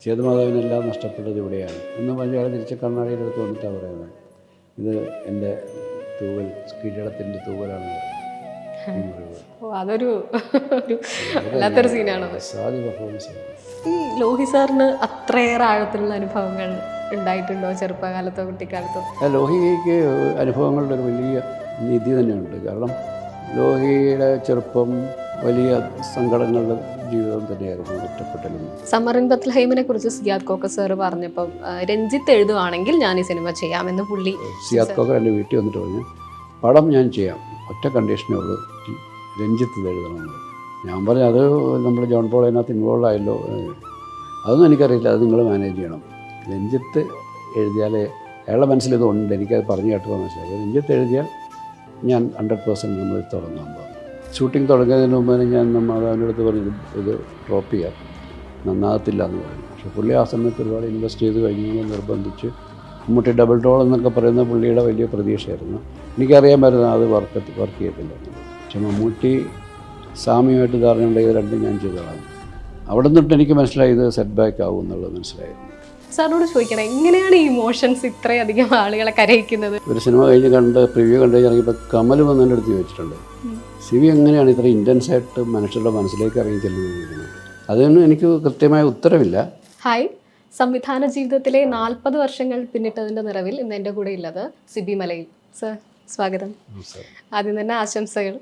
സേതുമാധവനെല്ലാം നഷ്ടപ്പെട്ടത് ഇവിടെയാണ് എന്ന് പറഞ്ഞ് അയാൾ തിരിച്ച് കണ്ണാടിയുടെ അടുത്ത് വന്നിട്ടാണ് പറയുന്നത്, ഇത് എൻ്റെ തൂവൽ, കിരീടത്തിൻ്റെ തൂവലാണ്. അതൊരു വല്ലാത്തൊരു സീനാണത്. സാധി പെർഫോമൻസ്. ഈ ലോഹി സാറിന് അത്രയേറെ ആഴത്തിലുള്ള അനുഭവങ്ങൾ ഉണ്ടായിട്ടുണ്ടോ ചെറുപ്പകാലത്തോ കുട്ടിക്കാലത്തോ? ലോഹിക്ക് അനുഭവങ്ങളുടെ ഒരു വലിയ നിധി തന്നെയുണ്ട്. കാരണം ലോഹിയുടെ ചെറുപ്പം വലിയ സങ്കടങ്ങളുടെ ജീവിതം തന്നെയായിരുന്നു, ഒറ്റപ്പെട്ടലും. സമ്മർ ഇൻ ബത്ലഹേമിനെ കുറിച്ച് സിയാദ് കോക്കർ സാർ പറഞ്ഞപ്പം രഞ്ജിത്ത് എഴുതുവാണെങ്കിൽ ഞാൻ ഈ സിനിമ ചെയ്യാമെന്ന് പുള്ളി. സിയാദ് കോക്കർ എൻ്റെ വീട്ടിൽ വന്നിട്ട് പറഞ്ഞു, പടം ഞാൻ ചെയ്യാം, ഒറ്റ കണ്ടീഷനേ ഉള്ളൂ, രഞ്ജിത്ത് എഴുതണമെന്ന്. ഞാൻ പറഞ്ഞു, അത് നമ്മൾ ജോൺ പോൾ അതിനകത്ത് ഇൻവോൾവ് ആയല്ലോ, അതൊന്നും എനിക്കറിയില്ല, അത് നിങ്ങൾ മാനേജ് ചെയ്യണം. രഞ്ജിത്ത് എഴുതിയാലേ, അയാളുടെ മനസ്സിലിതുണ്ട്, എനിക്കത് പറഞ്ഞു കേട്ടപ്പോൾ മനസ്സിലായി. രഞ്ജിത്ത് എഴുതിയാൽ ഞാൻ 100% നമ്മൾ തുടങ്ങാൻ പോകും. ഷൂട്ടിംഗ് തുടങ്ങിയതിന് മുമ്പ് ഞാൻ അവൻ്റെ അടുത്ത് പറഞ്ഞു, ഇത് ഡ്രോപ്പ് ചെയ്യാം, നന്നാകത്തില്ല എന്ന് പറഞ്ഞു. പക്ഷേ പുള്ളി ആ സമയത്ത് ഒരുപാട് ഇൻവെസ്റ്റ് ചെയ്ത് കഴിഞ്ഞ് നിർബന്ധിച്ച് മമ്മൂട്ടി ഡബിൾ റോൾ എന്നൊക്കെ പറയുന്ന പുള്ളിയുടെ വലിയ പ്രതീക്ഷയായിരുന്നു. എനിക്കറിയാൻ പറ്റുന്ന അത് വർക്ക് ചെയ്യത്തില്ല. പക്ഷെ മമ്മൂട്ടി സാമ്യമായിട്ട് ധാരണയുണ്ട്, ഇത് രണ്ടും ഞാൻ ചെയ്തതാണ്. അവിടെ നിന്നിട്ട് എനിക്ക് മനസ്സിലായി ഇത് സെറ്റ് ബാക്ക് ആവും എന്നുള്ളത് മനസ്സിലായിരുന്നു. സാറിനോട് ചോദിക്കണം, എങ്ങനെയാണ് ഈ ഇമോഷൻസ് ഇത്രയധികം ആളുകളെ കരയിക്കുന്നത്? ഒരു സിനിമ കഴിഞ്ഞ് കണ്ട് പ്രിവ്യൂ കണ്ടു കഴിഞ്ഞപ്പോൾ കമൽ വന്ന് എൻ്റെ അടുത്ത് ചോദിച്ചിട്ടുണ്ട്, സിവി എങ്ങനെയാണ് ഇത്ര ഇൻറ്റൻസായിട്ട് മനുഷ്യരുടെ മനസ്സിലേക്ക് ഇറങ്ങി ചെല്ലുന്നത്? അതിനൊന്നും എനിക്ക് കൃത്യമായ ഉത്തരവില്ല. ഹായ്, സംവിധാന ജീവിതത്തിലെ 40 വർഷങ്ങൾ പിന്നിട്ടതിൻ്റെ നിറവിൽ ഇന്ന് എൻ്റെ കൂടെ ഉള്ളത് സിബി മലയിൽ. സർ, സ്വാഗതം. ആദ്യം തന്നെ ആശംസകൾ.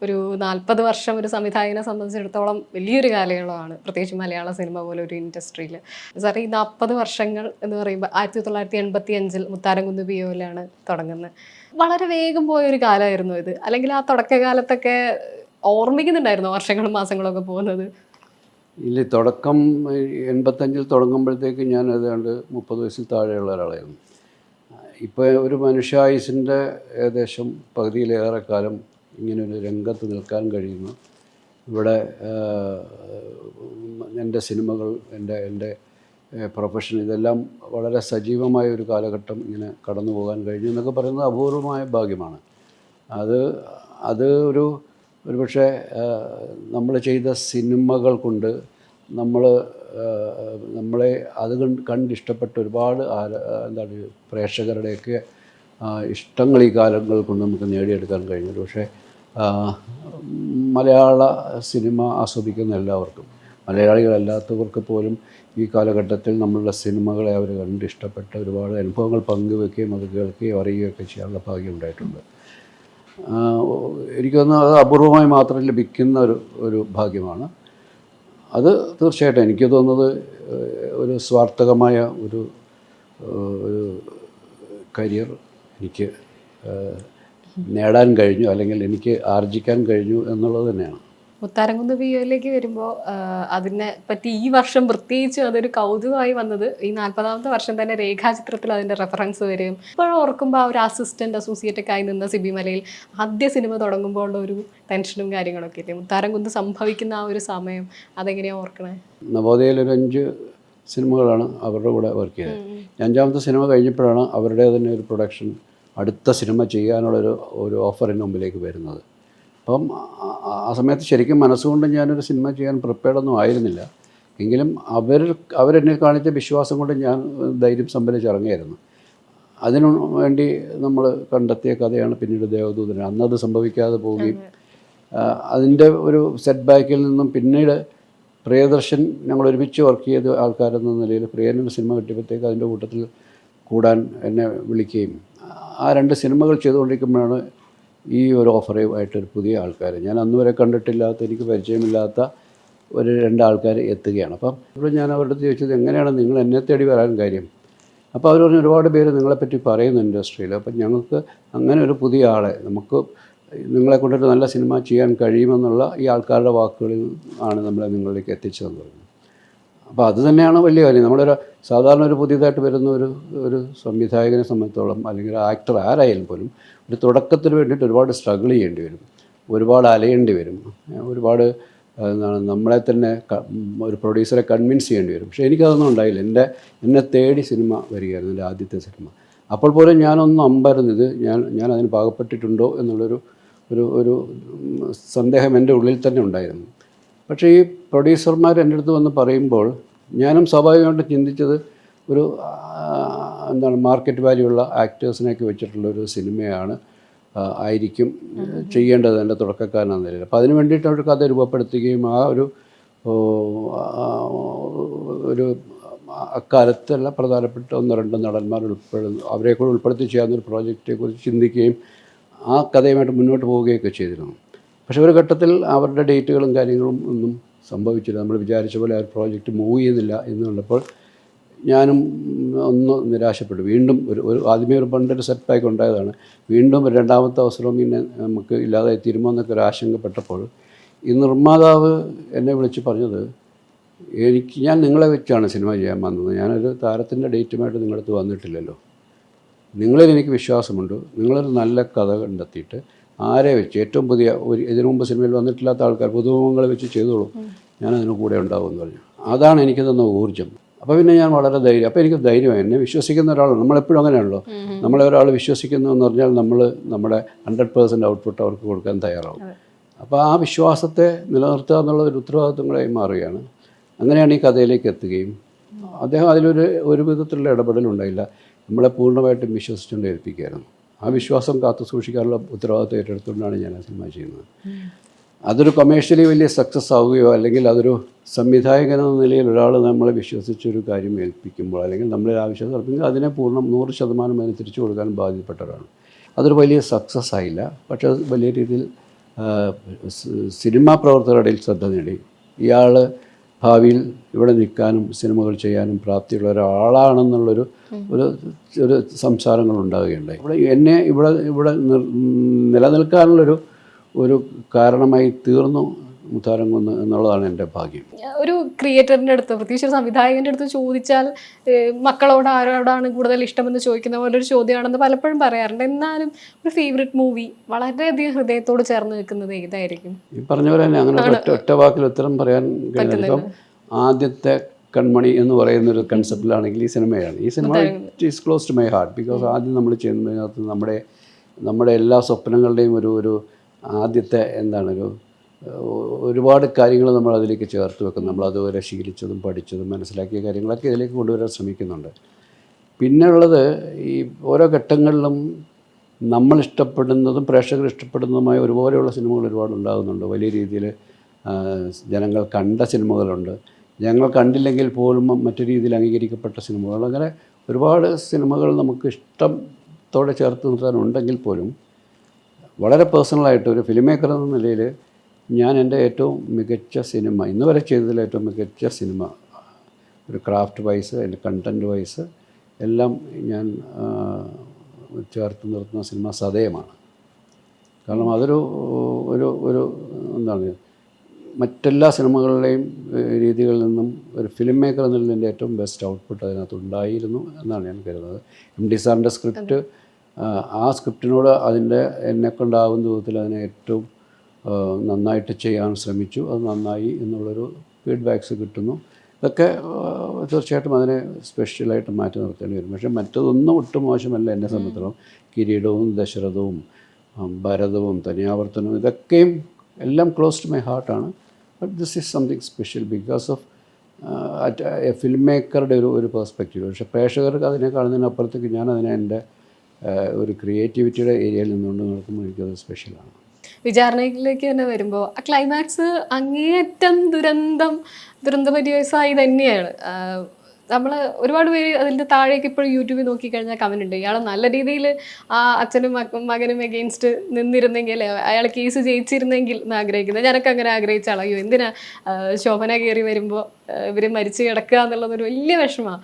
ഒരു 40 വർഷം ഒരു സംവിധായകനെ സംബന്ധിച്ചിടത്തോളം വലിയൊരു കാലയളവാണ്, പ്രത്യേകിച്ച് മലയാള സിനിമ പോലെ ഒരു ഇൻഡസ്ട്രിയിൽ. സാർ, ഈ 40 വർഷങ്ങൾ എന്ന് പറയുമ്പോൾ 1985 മുത്താരംകുന്ന് പിയോയിലാണ് തുടങ്ങുന്നത്. വളരെ വേഗം പോയൊരു കാലമായിരുന്നു ഇത്, അല്ലെങ്കിൽ ആ തുടക്കകാലത്തൊക്കെ ഓർമ്മിക്കുന്നുണ്ടായിരുന്നു വർഷങ്ങളും മാസങ്ങളും ഒക്കെ പോകുന്നത്? ഇല്ല, തുടക്കം 85 തുടങ്ങുമ്പോഴത്തേക്ക് ഞാൻ ഏതാണ്ട് 30 വയസ്സിൽ താഴെയുള്ള ഒരാളായിരുന്നു. ഇപ്പോൾ ഒരു മനുഷ്യായുസിൻ്റെ ഏകദേശം പകുതിയിലേറെ കാലം ഇങ്ങനൊരു രംഗത്ത് നിൽക്കാൻ കഴിയുന്നു. ഇവിടെ എൻ്റെ സിനിമകൾ, എൻ്റെ പ്രൊഫഷൻ, ഇതെല്ലാം വളരെ സജീവമായ ഒരു കാലഘട്ടം ഇങ്ങനെ കടന്നു പോകാൻ കഴിഞ്ഞു എന്നൊക്കെ പറയുന്നത് അപൂർവമായ ഭാഗ്യമാണ്. അത് ഒരുപക്ഷെ നമ്മൾ ചെയ്ത സിനിമകൾ കൊണ്ട് നമ്മളെ അത് കണ്ടിഷ്ടപ്പെട്ട ഒരുപാട് പ്രേക്ഷകരുടെയൊക്കെ ഇഷ്ടങ്ങൾ ഈ കാലങ്ങൾ കൊണ്ട് നമുക്ക് നേടിയെടുക്കാൻ കഴിഞ്ഞു. പക്ഷേ മലയാള സിനിമ ആസ്വദിക്കുന്ന എല്ലാവർക്കും, മലയാളികളല്ലാത്തവർക്ക് പോലും ഈ കാലഘട്ടത്തിൽ നമ്മളുടെ സിനിമകളെ അവർ കണ്ടിഷ്ടപ്പെട്ട ഒരുപാട് അനുഭവങ്ങൾ പങ്കുവെക്കുകയും അത് കേൾക്കുകയും അറിയുകയൊക്കെ ചെയ്യാനുള്ള ഭാഗ്യം ഉണ്ടായിട്ടുണ്ട്. എനിക്ക് തോന്നുന്നു അത് അപൂർവമായി മാത്രം ലഭിക്കുന്ന ഒരു ഭാഗ്യമാണ്. അത് തീർച്ചയായിട്ടും എനിക്ക് തോന്നുന്നത് ഒരു സ്വാർത്ഥകമായ ഒരു കരിയർ എനിക്ക് നേടാൻ കഴിഞ്ഞു, അല്ലെങ്കിൽ എനിക്ക് ആർജിക്കാൻ കഴിഞ്ഞു എന്നുള്ളത് തന്നെയാണ്. മുത്താരംകുന്ന് പിയോയിലേക്ക് വരുമ്പോൾ അതിനെ പറ്റി ഈ വർഷം പ്രത്യേകിച്ച് അതൊരു കൗതുകമായി വന്നത് ഈ 40ാമത്തെ വർഷം തന്നെ രേഖാചിത്രത്തിൽ അതിൻ്റെ റെഫറൻസ് വരും. ഇപ്പോഴും ഓർക്കുമ്പോൾ ആ ഒരു അസോസിയേറ്റൊക്കെ ആയി നിന്ന സിബി മലയിൽ ആദ്യ സിനിമ തുടങ്ങുമ്പോൾ ഉള്ള ഒരു ടെൻഷനും കാര്യങ്ങളൊക്കെ ഇല്ലേ? മുത്താരംകുന്ന് സംഭവിക്കുന്ന ആ ഒരു സമയം അതെങ്ങനെയാണ് ഓർക്കണേ? നവോദയയിലൊരു 5 സിനിമകളാണ് അവരുടെ കൂടെ വർക്ക് ചെയ്തത്. 5ാമത്തെ സിനിമ കഴിഞ്ഞപ്പോഴാണ് അവരുടെ തന്നെ ഒരു പ്രൊഡക്ഷൻ, അടുത്ത സിനിമ ചെയ്യാനുള്ളൊരു ഓഫർ എൻ്റെ മുമ്പിലേക്ക് വരുന്നത്. അപ്പം ആ സമയത്ത് ശരിക്കും മനസ്സുകൊണ്ട് ഞാനൊരു സിനിമ ചെയ്യാൻ പ്രിപ്പയർഡൊന്നും ആയിരുന്നില്ല. എങ്കിലും അവരെന്നെ കാണിച്ച വിശ്വാസം കൊണ്ട് ഞാൻ ധൈര്യം സംഭരിച്ചിറങ്ങിയായിരുന്നു. അതിനു വേണ്ടി നമ്മൾ കണ്ടെത്തിയ കഥയാണ് പിന്നീട് ദേവദൂതൻ. അന്നത് സംഭവിക്കാതെ പോവുകയും അതിൻ്റെ ഒരു സെറ്റ് ബാക്കിൽ നിന്നും പിന്നീട് പ്രിയദർശൻ, ഞങ്ങൾ ഒരുമിച്ച് വർക്ക് ചെയ്ത ആൾക്കാരെന്ന നിലയിൽ പ്രിയനൊരു സിനിമ കിട്ടിയപ്പോഴത്തേക്ക് അതിൻ്റെ കൂട്ടത്തിൽ കൂടാൻ എന്നെ വിളിക്കുകയും ആ 2 സിനിമകൾ ചെയ്തുകൊണ്ടിരിക്കുമ്പോഴാണ് ഈ ഒരു ഓഫറുമായിട്ടൊരു പുതിയ ആൾക്കാർ, ഞാൻ അന്നുവരെ കണ്ടിട്ടില്ലാത്ത, എനിക്ക് പരിചയമില്ലാത്ത ഒരു 2 ആൾക്കാർ എത്തുകയാണ്. അപ്പം ഇവിടെ ഞാൻ അവരുടെ അടുത്ത് ചോദിച്ചത്, എങ്ങനെയാണ് നിങ്ങൾ എന്നെ തേടി വരാൻ കാര്യം? അപ്പോൾ അവർ പറഞ്ഞു, ഒരുപാട് പേര് നിങ്ങളെപ്പറ്റി പറയുന്നു ഇൻഡസ്ട്രിയിൽ, അപ്പം ഞങ്ങൾക്ക് അങ്ങനെ ഒരു പുതിയ ആളെ, നമുക്ക് നിങ്ങളെ കൊണ്ടൊരു നല്ല സിനിമ ചെയ്യാൻ കഴിയുമെന്നുള്ള ഈ ആൾക്കാരുടെ വാക്കുകളിൽ ആണ് നമ്മളെ നിങ്ങളിലേക്ക് എത്തിച്ചതെന്ന് പറഞ്ഞു. അപ്പോൾ അത് തന്നെയാണ് വലിയ കാര്യം. സാധാരണ ഒരു പുതിയതായിട്ട് വരുന്ന ഒരു സംവിധായകനെ സംബന്ധിച്ചോളം, അല്ലെങ്കിൽ ഒരു ആക്ടർ ആരായാലും പോലും ഒരു തുടക്കത്തിന് വേണ്ടിയിട്ട് ഒരുപാട് സ്ട്രഗിൾ ചെയ്യേണ്ടി വരും, ഒരുപാട് അലയേണ്ടി വരും, ഒരുപാട് നമ്മളെ തന്നെ ഒരു പ്രൊഡ്യൂസറെ കൺവിൻസ് ചെയ്യേണ്ടി വരും. പക്ഷേ എനിക്കതൊന്നും ഉണ്ടായില്ല. എന്നെ തേടി സിനിമ വരികയായിരുന്നു, എൻ്റെ ആദ്യത്തെ സിനിമ. അപ്പോൾ പോലും ഞാനൊന്നും അമ്പായിരുന്നു, ഇത് ഞാൻ അതിന് പാകപ്പെട്ടിട്ടുണ്ടോ എന്നുള്ളൊരു സന്ദേഹം എൻ്റെ ഉള്ളിൽ തന്നെ ഉണ്ടായിരുന്നു. പക്ഷേ ഈ പ്രൊഡ്യൂസർമാർ എൻ്റെ അടുത്ത് വന്ന് പറയുമ്പോൾ ഞാനും സ്വാഭാവികമായിട്ടും ചിന്തിച്ചത് ഒരു എന്താണ് മാർക്കറ്റ് വാല്യൂ ഉള്ള ആക്ടേഴ്സിനെയൊക്കെ വെച്ചിട്ടുള്ളൊരു സിനിമയാണ് ആയിരിക്കും ചെയ്യേണ്ടത് എൻ്റെ തുടക്കക്കാരനെന്ന നിലയിൽ. അപ്പോൾ അതിന് വേണ്ടിയിട്ട് ഒരു കഥ രൂപപ്പെടുത്തുകയും ആ ഒരു അക്കാലത്തുള്ള പ്രധാനപ്പെട്ട 1-2 നടന്മാർ അവരെ കൂടെ ഉൾപ്പെടുത്തി ചെയ്യാവുന്നൊരു പ്രോജക്റ്റിനെക്കുറിച്ച് ചിന്തിക്കുകയും ആ കഥയുമായിട്ട് മുന്നോട്ട് പോവുകയൊക്കെ ചെയ്തിരുന്നു. പക്ഷേ ഒരു ഘട്ടത്തിൽ അവരുടെ ഡേറ്റുകളും കാര്യങ്ങളും ഒന്നും സംഭവിച്ചില്ല. നമ്മൾ വിചാരിച്ച പോലെ ആ ഒരു പ്രോജക്റ്റ് മൂവ് ചെയ്യുന്നില്ല എന്ന് കണ്ടപ്പോൾ ഞാനും ഒന്ന് നിരാശപ്പെട്ടു. വീണ്ടും ഒരു ആദ്യമേ ഒരു പണ്ടൊരു സെറ്റ് ബാക്ക് ഉണ്ടായതാണ്. വീണ്ടും ഒരു രണ്ടാമത്തെ അവസരവും പിന്നെ നമുക്ക് ഇല്ലാതായി തീരുമോ എന്നൊക്കെ ഒരു ആശങ്കപ്പെട്ടപ്പോൾ ഈ നിർമ്മാതാവ് എന്നെ വിളിച്ച് പറഞ്ഞത്, ഞാൻ നിങ്ങളെ വെച്ചാണ് സിനിമ ചെയ്യാൻ വന്നത്, ഞാനൊരു താരത്തിൻ്റെ ഡേറ്റുമായിട്ട് നിങ്ങളടുത്ത് വന്നിട്ടില്ലല്ലോ, നിങ്ങളിൽ എനിക്ക് വിശ്വാസമുണ്ട്, നിങ്ങളൊരു നല്ല കഥ കണ്ടെത്തിയിട്ട് ആരെ വെച്ച് ഏറ്റവും പുതിയ ഇതിനു മുമ്പ് സിനിമയിൽ വന്നിട്ടില്ലാത്ത ആൾക്കാർ പുതുമുഖങ്ങളെ വെച്ച് ചെയ്തോളൂ, ഞാനതിന് കൂടെ ഉണ്ടാവുമെന്ന് പറഞ്ഞു. അതാണ് എനിക്ക് തന്ന ഊർജ്ജം. അപ്പോൾ പിന്നെ ഞാൻ വളരെ ധൈര്യം, അപ്പോൾ എനിക്ക് ധൈര്യമായി. എന്നെ വിശ്വസിക്കുന്ന ഒരാളാണ്. നമ്മളെപ്പോഴും അങ്ങനെയാണല്ലോ, നമ്മളെ ഒരാൾ വിശ്വസിക്കുന്നു എന്ന് പറഞ്ഞാൽ നമ്മൾ നമ്മുടെ 100% ഔട്ട്പുട്ട് അവർക്ക് കൊടുക്കാൻ തയ്യാറാവും. അപ്പോൾ ആ വിശ്വാസത്തെ നിലനിർത്തുക എന്നുള്ള ഒരു ഉത്തരവാദിത്വങ്ങളായി മാറുകയാണ്. അങ്ങനെയാണ് ഈ കഥയിലേക്ക് എത്തുകയും അദ്ദേഹം ഒരു വിധത്തിലുള്ള ഇടപെടലുണ്ടായില്ല. നമ്മളെ പൂർണ്ണമായിട്ടും വിശ്വസിച്ചുകൊണ്ട് ഏൽപ്പിക്കുകയായിരുന്നു. ആ വിശ്വാസം കാത്തു സൂക്ഷിക്കാനുള്ള ഉത്തരവാദിത്വം ഏറ്റെടുത്തുകൊണ്ടാണ് ഞാൻ ആ സിനിമ ചെയ്യുന്നത്. അതൊരു കൊമേഴ്ഷ്യലി വലിയ സക്സസ് ആവുകയോ അല്ലെങ്കിൽ അതൊരു സംവിധായകൻ എന്ന നിലയിൽ ഒരാൾ നമ്മളെ വിശ്വസിച്ചൊരു കാര്യം ഏൽപ്പിക്കുമ്പോൾ അല്ലെങ്കിൽ നമ്മളെ ആവശ്യം നടത്തുമ്പോൾ അതിനെ 100% അതിന് തിരിച്ചു കൊടുക്കാൻ ബാധ്യപ്പെട്ടവരാണ്. അതൊരു വലിയ സക്സസ് ആയില്ല. പക്ഷേ അത് വലിയ രീതിയിൽ സിനിമാ പ്രവർത്തകരുടെ ഇടയിൽ ശ്രദ്ധ നേടി. ഇയാൾ ഭാവിയിൽ ഇവിടെ നിൽക്കാനും സിനിമകൾ ചെയ്യാനും പ്രാപ്തിയുള്ള ഒരാളാണെന്നുള്ളൊരു ഒരു സംസാരങ്ങൾ ഉണ്ടാവുകയുണ്ടായി. ഇവിടെ നിലനിൽക്കാനുള്ളൊരു കാരണമായി തീർന്നു മുത്താരംകുന്ന് എന്നുള്ളതാണ് എൻ്റെ ഭാഗ്യം. ഒരു ക്രിയേറ്ററിൻ്റെ അടുത്ത്, പ്രത്യേകിച്ച് ഒരു സംവിധായകൻ്റെ അടുത്ത് ചോദിച്ചാൽ മക്കളോട് ആരോടാണ് കൂടുതൽ ഇഷ്ടമെന്ന് ചോദിക്കുന്ന പോലെ ഒരു ചോദ്യമാണെന്ന് പലപ്പോഴും പറയാറുണ്ട്. എന്നാലും ഒരു ഫേവറേറ്റ് മൂവി വളരെയധികം ഹൃദയത്തോട് ചേർന്ന് നിൽക്കുന്നത് ഏതായിരിക്കും? ഈ പറഞ്ഞ പോലെ തന്നെ അങ്ങനെ ഒറ്റ വാക്കിൽ ഉത്തരം പറയാൻ കഴിയുന്നില്ല. ഇപ്പം ആദ്യത്തെ കൺമണി എന്ന് പറയുന്നൊരു കൺസെപ്റ്റിലാണെങ്കിൽ ഈ സിനിമയാണ്. ഈ സിനിമ it is close to my heart. Because ആദ്യം നമ്മൾ ചെയ്യുന്നതിനകത്ത് നമ്മുടെ എല്ലാ സ്വപ്നങ്ങളുടെയും ഒരു ആദ്യത്തെ ഒരുപാട് കാര്യങ്ങൾ നമ്മൾ അതിലേക്ക് ചേർത്ത് വെക്കും. നമ്മളതുവരെ ശീലിച്ചതും പഠിച്ചതും മനസ്സിലാക്കിയ കാര്യങ്ങളൊക്കെ ഇതിലേക്ക് കൊണ്ടുവരാൻ ശ്രമിക്കുന്നുണ്ട്. പിന്നെ ഉള്ളത് ഈ ഓരോ ഘട്ടങ്ങളിലും നമ്മൾ ഇഷ്ടപ്പെടുന്നതും പ്രേക്ഷകർ ഇഷ്ടപ്പെടുന്നതുമായ ഒരുപോലെയുള്ള സിനിമകൾ ഒരുപാട് ഉണ്ടാകുന്നുണ്ട്. വലിയ രീതിയിൽ ജനങ്ങൾ കണ്ട സിനിമകളുണ്ട്, ഞങ്ങൾ കണ്ടില്ലെങ്കിൽ പോലും മറ്റു രീതിയിൽ അംഗീകരിക്കപ്പെട്ട സിനിമകൾ. അങ്ങനെ ഒരുപാട് സിനിമകൾ നമുക്ക് ഇഷ്ടത്തോടെ ചേർത്ത് നിർത്താനുണ്ടെങ്കിൽ പോലും വളരെ പേഴ്സണലായിട്ട് ഒരു ഫിലിം മേക്കർ എന്ന നിലയിൽ ഞാൻ എൻ്റെ ഏറ്റവും മികച്ച സിനിമ ഇന്ന് വരെ ചെയ്തതിൽ ഏറ്റവും മികച്ച സിനിമ ഒരു ക്രാഫ്റ്റ് വൈസ് അതിൻ്റെ കണ്ടൻറ്റ് വൈസ് എല്ലാം ഞാൻ ചേർത്ത് നിർത്തുന്ന സിനിമ സതയമാണ്. കാരണം അതൊരു എന്താണ് മറ്റെല്ലാ സിനിമകളുടെയും രീതികളിൽ നിന്നും ഒരു ഫിലിം മേക്കർ എന്നതിൽ എൻ്റെ ഏറ്റവും ബെസ്റ്റ് ഔട്ട്പുട്ട് അതിനകത്ത് ഉണ്ടായിരുന്നു എന്നാണ് ഞാൻ കരുതുന്നത്. MD സാറിൻ്റെ സ്ക്രിപ്റ്റ്, ആ സ്ക്രിപ്റ്റിനോട് എന്നെക്കൊണ്ടാവുന്ന വിധത്തിൽ അതിനെ ഏറ്റവും നന്നായിട്ട് ചെയ്യാൻ ശ്രമിച്ചു. അത് നന്നായി എന്നുള്ളൊരു ഫീഡ്ബാക്ക്സ് കിട്ടുന്നു. ഇതൊക്കെ തീർച്ചയായിട്ടും അതിനെ സ്പെഷ്യലായിട്ട് മാറ്റി നിർത്തേണ്ടി വരും. പക്ഷേ മറ്റതൊന്നും ഒട്ടും മോശമല്ല എന്നെ സംബന്ധിച്ചിടത്തോളം. കിരീടവും ദശരഥവും ഭരതവും തനിയാവർത്തനവും ഇതൊക്കെയും എല്ലാം ക്ലോസ് ടു മൈ ഹാർട്ടാണ്. But this is something special because of a film മേക്കറുടെ ഒരു പെർസ്പെക്റ്റീവ്. പക്ഷേ പ്രേക്ഷകർക്ക് അതിനെ കാണുന്നതിനപ്പുറത്തേക്ക് ഞാനതിനെ എൻ്റെ ഒരു ക്രിയേറ്റിവിറ്റിയുടെ ഏരിയയിൽ നിന്നുകൊണ്ട് നോക്കുമ്പോൾ എനിക്കത് സ്പെഷ്യലാണ്. വിചാരണയിലേക്ക് തന്നെ വരുമ്പോൾ ആ ക്ലൈമാക്സ് അങ്ങേയറ്റം ദുരന്തപര്യവസായി തന്നെയാണ്. നമ്മൾ ഒരുപാട് പേര് അതിൻ്റെ താഴേക്ക് ഇപ്പോഴും യൂട്യൂബിൽ നോക്കിക്കഴിഞ്ഞാൽ കമൻ്റ് ഉണ്ട്, ഇയാൾ നല്ല രീതിയിൽ ആ അച്ഛനും മകനും എഗെയിൻസ്റ്റ് നിന്നിരുന്നെങ്കിൽ, അയാൾ കേസ് ജയിച്ചിരുന്നെങ്കിൽ എന്ന് ആഗ്രഹിക്കുന്നത്. ഞാനൊക്കെ അങ്ങനെ ആഗ്രഹിച്ച ആളയ്യോ എന്തിനാ ശോഭന കയറി വരുമ്പോൾ ഇവർ മരിച്ചു കിടക്കുക എന്നുള്ളതൊരു വലിയ വിഷമമാണ്.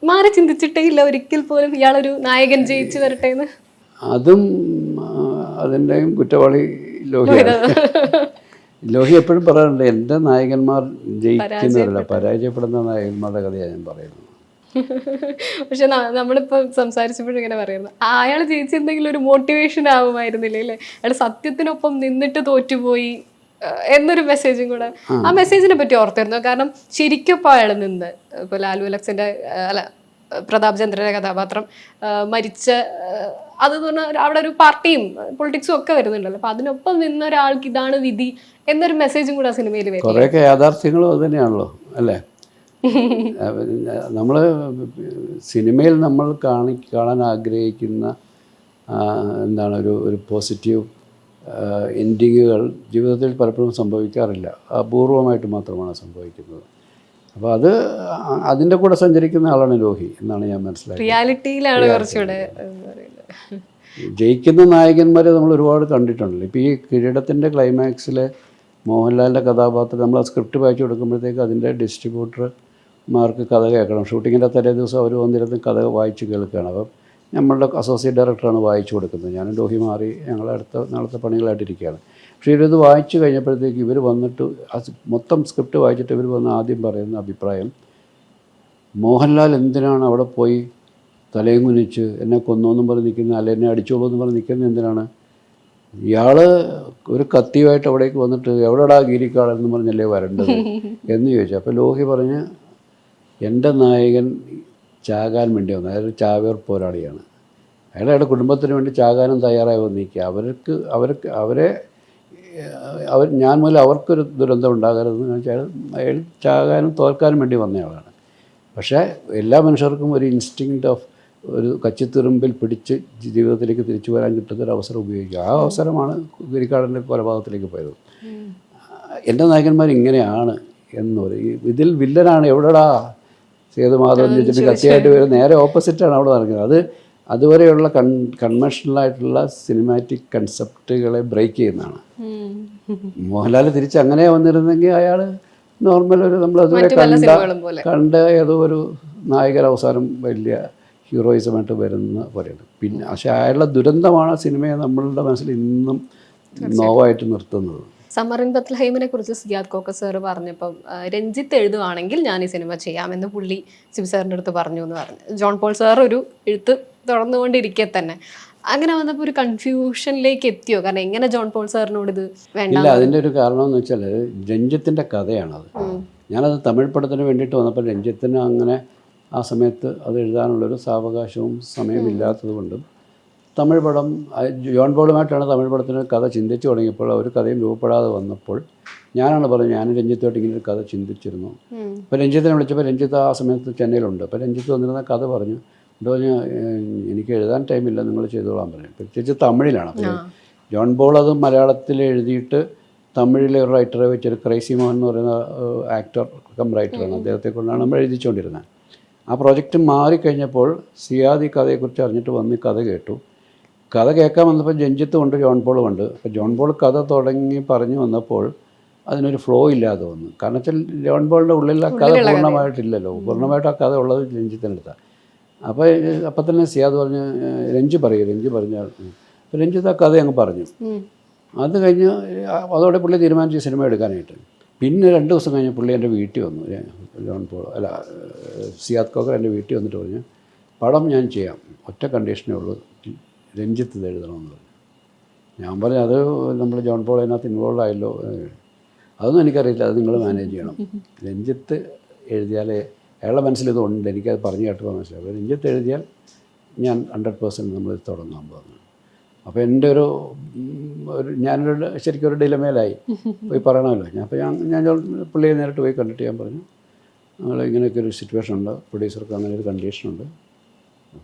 മാറി ചിന്തിച്ചിട്ടേ ഇല്ല ഒരിക്കൽ പോലും ഇയാളൊരു നായകൻ ജയിച്ചു വരട്ടെ എന്ന്. അതും അതിൻ്റെയും കുറ്റവാളി ലോഹി എപ്പോഴും പറയാറുണ്ട്, എൻ്റെ നായകന്മാർ ജയിക്കുന്നവരല്ല പരാജയപ്പെടുന്ന നായകന്മാരുടെ കഥയാണ് ഞാൻ പറയുന്നത്. പക്ഷെ നമ്മളിപ്പോൾ സംസാരിച്ചപ്പോഴും ഇങ്ങനെ പറയുന്നത് അയാൾ ജയിച്ചിരുന്നെങ്കിൽ ഒരു മോട്ടിവേഷൻ ആവുമായിരുന്നില്ലേ അല്ലേ, അയാൾ സത്യത്തിനൊപ്പം നിന്നിട്ട് തോറ്റുപോയി എന്നൊരു മെസ്സേജും കൂടെ. ആ മെസ്സേജിനെ പറ്റി ഓർത്തായിരുന്നു. കാരണം ശരിക്കും ഇപ്പോൾ അയാൾ നിന്ന് ഇപ്പോൾ ലാലു അലക്സിൻ്റെ പ്രതാപ് ചന്ദ്രന്റെ കഥാപാത്രം മരിച്ച അത് പറഞ്ഞാൽ അവിടെ ഒരു പാർട്ടിയും പൊളിറ്റിക്സും ഒക്കെ വരുന്നുണ്ടല്ലോ. അപ്പൊ അതിനൊപ്പം നിന്ന ഒരാൾക്ക് ഇതാണ് വിധി എന്നൊരു മെസ്സേജും കൂടെ ആ സിനിമയിൽ വരും. കുറേയൊക്കെ യാഥാർത്ഥ്യങ്ങളും അത് തന്നെയാണല്ലോ അല്ലേ. നമ്മൾ സിനിമയിൽ നമ്മൾ കാണാൻ ആഗ്രഹിക്കുന്ന എന്താണ് ഒരു പോസിറ്റീവ് എൻഡിങ്ങുകൾ ജീവിതത്തിൽ പലപ്പോഴും സംഭവിക്കാറില്ല, അപൂർവമായിട്ട് മാത്രമാണ് സംഭവിക്കുന്നത്. അപ്പോൾ അതിൻ്റെ കൂടെ സഞ്ചരിക്കുന്ന ആളാണ് ലോഹി എന്നാണ് ഞാൻ മനസ്സിലാക്കിയത്. റിയാലിറ്റിയിലാണ് കുറച്ചുകൂടെ ജയിക്കുന്ന നായകന്മാരെ നമ്മൾ ഒരുപാട് കണ്ടിട്ടുണ്ടല്ലോ. ഇപ്പോൾ ഈ കിരീടത്തിൻ്റെ ക്ലൈമാക്സിൽ മോഹൻലാലിൻ്റെ കഥാപാത്രം നമ്മൾ ആ സ്ക്രിപ്റ്റ് വായിച്ചു കൊടുക്കുമ്പോഴത്തേക്ക് അതിൻ്റെ ഡിസ്ട്രിബ്യൂട്ടർമാർക്ക് കഥ കേൾക്കണം. ഷൂട്ടിങ്ങിൻ്റെ തലേ ദിവസം അവർ വന്നിരുന്ന് കഥ വായിച്ച് കേൾക്കുകയാണ്. അപ്പം നമ്മളുടെ അസോസിയേറ്റ് ഡയറക്ടറാണ് വായിച്ചു കൊടുക്കുന്നത്. ഞാനും ലോഹി മാറി ഞങ്ങൾ നാളത്തെ പണികളായിട്ടിരിക്കുകയാണ്. പക്ഷേ ഇവരിത് വായിച്ചു കഴിഞ്ഞപ്പോഴത്തേക്ക് ഇവർ വന്നിട്ട് മൊത്തം സ്ക്രിപ്റ്റ് വായിച്ചിട്ട് ഇവർ വന്ന് ആദ്യം പറയുന്ന അഭിപ്രായം, മോഹൻലാൽ എന്തിനാണ് അവിടെ പോയി തലയും കുനിച്ച് എന്നെ കൊന്നോന്നും പറഞ്ഞ് നിൽക്കുന്നത്, അല്ല എന്നെ അടിച്ചോളൂ എന്ന് പറഞ്ഞ് നിൽക്കുന്നത് എന്തിനാണ്? ഇയാൾ ഒരു കത്തിയുമായിട്ട് അവിടേക്ക് വന്നിട്ട് എവിടെടാ ഗിരിക്കാളെന്ന് പറഞ്ഞല്ലേ വരേണ്ടത് എന്ന് ചോദിച്ചു. അപ്പോൾ ലോഹി പറഞ്ഞ് എൻ്റെ നായകൻ ചാകാൻ വേണ്ടി വന്നു, അയാൾ ചാവേർ പോരാളിയാണ്, അയാളുടെ കുടുംബത്തിന് വേണ്ടി ചാകാനും തയ്യാറായി വന്നിരിക്കുക. ഞാൻ മൂലം അവർക്കൊരു ദുരന്തം ഉണ്ടാകരുതെന്ന് വെച്ചാൽ അയാൾ ചാകാനും തോൽക്കാനും വേണ്ടി വന്നയാളാണ്. പക്ഷേ എല്ലാ മനുഷ്യർക്കും ഒരു ഇൻസ്റ്റിങ്ക്റ്റ് ഓഫ് ഒരു കച്ചിത്തുരുമ്പിൽ പിടിച്ച് ജീവിതത്തിലേക്ക് തിരിച്ചു വരാൻ കിട്ടുന്നൊരു അവസരം ഉപയോഗിക്കുക. ആ അവസരമാണ് ഗിരിക്കാടൻ്റെ കൊലപാതകത്തിലേക്ക് പോയത്. എൻ്റെ നായകന്മാർ ഇങ്ങനെയാണ് എന്ന് പറയും. ഇതിൽ വില്ലനാണ് എവിടെടാ സേതുമാധവൻ ചോദിച്ചിട്ട് കത്തിയായിട്ട് വരും, നേരെ ഓപ്പോസിറ്റാണ് അവിടെ നടക്കുന്നത്. അതുവരെയുള്ള കൺവെൻഷണലായിട്ടുള്ള സിനിമാറ്റിക് കൺസെപ്റ്റുകളെ ബ്രേക്ക് ചെയ്യുന്നതാണ്. മോഹൻലാൽ തിരിച്ച് അങ്ങനെ വന്നിരുന്നെങ്കിൽ അയാൾ നോർമൽ നമ്മളതുവരെ കണ്ട ഏതോ ഒരു നായകൻ അവസാനം വലിയ ഹീറോയിസമായിട്ട് വരുന്ന പോലെയാണ്. പിന്നെ പക്ഷേ അയാളുടെ ദുരന്തമാണ് സിനിമയെ നമ്മളുടെ മനസ്സിൽ ഇന്നും നോവായിട്ട് നിർത്തുന്നത്. സമ്മർ ഇൻ ബത്ലഹേമിനെ കുറിച്ച് സിയാദ് കോക്കസ് സാർ പറഞ്ഞപ്പം രഞ്ജിത്ത് എഴുതുവാണെങ്കിൽ ഞാൻ ഈ സിനിമ ചെയ്യാമെന്ന് പുള്ളി സിബി സാറിൻ്റെ അടുത്ത് പറഞ്ഞു എന്ന് പറഞ്ഞു. ജോൺ പോൾ സാർ ഒരു എഴുത്ത് തുടർന്നുകൊണ്ടിരിക്കെ തന്നെ അങ്ങനെ വന്നപ്പോൾ ഒരു കൺഫ്യൂഷനിലേക്ക് എത്തിയോ? കാരണം എങ്ങനെ ജോൺ പോൾ സാറിനോട് ഇത് വേണ്ട? ഇല്ല, അതിൻ്റെ ഒരു കാരണം എന്ന് വെച്ചാൽ രഞ്ജിത്തിൻ്റെ കഥയാണത്. ഞാനത് തമിഴ് പടത്തിന് വേണ്ടിയിട്ട് വന്നപ്പോൾ രഞ്ജിത്തിന് അങ്ങനെ ആ സമയത്ത് അത് എഴുതാനുള്ളൊരു സാവകാശവും സമയമില്ലാത്തത് കൊണ്ടും തമിഴ് പടം ജോൺ പോളുമായിട്ടാണ് തമിഴ് പടത്തിന് കഥ ചിന്തിച്ചു തുടങ്ങിയപ്പോൾ ഒരു കഥയും രൂപപ്പെടാതെ വന്നപ്പോൾ ഞാനാണ് പറഞ്ഞത്, ഞാൻ രഞ്ജിത്തുമായിട്ട് ഇങ്ങനെ ഒരു കഥ ചിന്തിച്ചിരുന്നു. അപ്പോൾ രഞ്ജിത്തിനെ വിളിച്ചപ്പോൾ രഞ്ജിത്ത് ആ സമയത്ത് ചെന്നൈയിലുണ്ട്. അപ്പോൾ രഞ്ജിത്ത് വന്നിരുന്ന കഥ പറഞ്ഞു. എന്നിട്ട് പറഞ്ഞ് എനിക്ക് എഴുതാൻ ടൈമില്ല, നിങ്ങൾ ചെയ്തോളാൻ പറഞ്ഞു. പ്രത്യേകിച്ച് തമിഴിലാണ്. അപ്പോൾ ജോൺ പോൾ അത് മലയാളത്തിൽ എഴുതിയിട്ട് തമിഴിലെ ഒരു റൈറ്ററെ വെച്ചൊരു ക്രൈസി മോഹൻ എന്ന് പറയുന്ന ആക്ടർ കം റൈറ്ററാണ്, അദ്ദേഹത്തെ കൊണ്ടാണ് നമ്മൾ എഴുതിച്ചുകൊണ്ടിരുന്നത്. ആ പ്രോജക്റ്റ് മാറിക്കഴിഞ്ഞപ്പോൾ സിയാദ് ഈ കഥയെക്കുറിച്ച് അറിഞ്ഞിട്ട് വന്ന് കഥ കേട്ടു. കഥ കേൾക്കാൻ വന്നപ്പോൾ രഞ്ജിത്ത് കൊണ്ട് ജോൺ പോൾ കൊണ്ട്. അപ്പോൾ ജോൺ പോൾ കഥ തുടങ്ങി പറഞ്ഞു വന്നപ്പോൾ അതിനൊരു ഫ്ലോ ഇല്ലാതെ വന്നു. കാരണം വെച്ചാൽ ജോൺ പോളിൻ്റെ ഉള്ളിൽ ആ കഥ പൂർണ്ണമായിട്ടില്ലല്ലോ. പൂർണ്ണമായിട്ട് ആ കഥ ഉള്ളത് രഞ്ജിത്തിനടുത്താണ്. അപ്പം തന്നെ സിയാദ് പറഞ്ഞ് രഞ്ജി പറഞ്ഞാൽ അപ്പോൾ രഞ്ജിത്ത് ആ കഥ അങ്ങ് പറഞ്ഞു. അത് കഴിഞ്ഞ് അതോടെ പുള്ളി തീരുമാനിച്ചു സിനിമ എടുക്കാനായിട്ട്. പിന്നെ 2 ദിവസം കഴിഞ്ഞ് പുള്ളി എൻ്റെ വീട്ടിൽ വന്നു. ജോൺ പോൾ സിയാദ് കോക്കർ എൻ്റെ വീട്ടിൽ വന്നിട്ട് പറഞ്ഞു, പടം ഞാൻ ചെയ്യാം, ഒറ്റ കണ്ടീഷനേ ഉള്ളൂ, രഞ്ജിത്ത് ഇത് എഴുതണമെന്ന് പറഞ്ഞു. ഞാൻ പറഞ്ഞു അത് നമ്മൾ ജോൺ പോൾ അതിനകത്ത് ഇൻവോൾവ് ആയല്ലോ. അതൊന്നും എനിക്കറിയില്ല, അത് നിങ്ങൾ മാനേജ് ചെയ്യണം. രഞ്ജിത്ത് എഴുതിയാലേ അയാളുടെ മനസ്സിലിതുണ്ട്, എനിക്കത് പറഞ്ഞു കേട്ടപ്പോൾ മനസ്സിലാവും. അപ്പോൾ രഞ്ജിത്ത് എഴുതിയാൽ ഞാൻ 100% നമ്മൾ തുടങ്ങാൻ പോകുന്നു. അപ്പോൾ എൻ്റെ ഞാനൊരു ശരിക്കും ഒരു ഡിലമേലായി പോയി പറയണമല്ലോ. അപ്പോൾ ഞാൻ പുള്ളിയെ നേരിട്ട് പോയി കണ്ടിട്ട് ഞാൻ പറഞ്ഞു, ഞങ്ങൾ ഇങ്ങനെയൊക്കെ ഒരു സിറ്റുവേഷൻ ഉണ്ട്, പ്രൊഡ്യൂസർക്ക് അങ്ങനെ ഒരു കണ്ടീഷനുണ്ട്.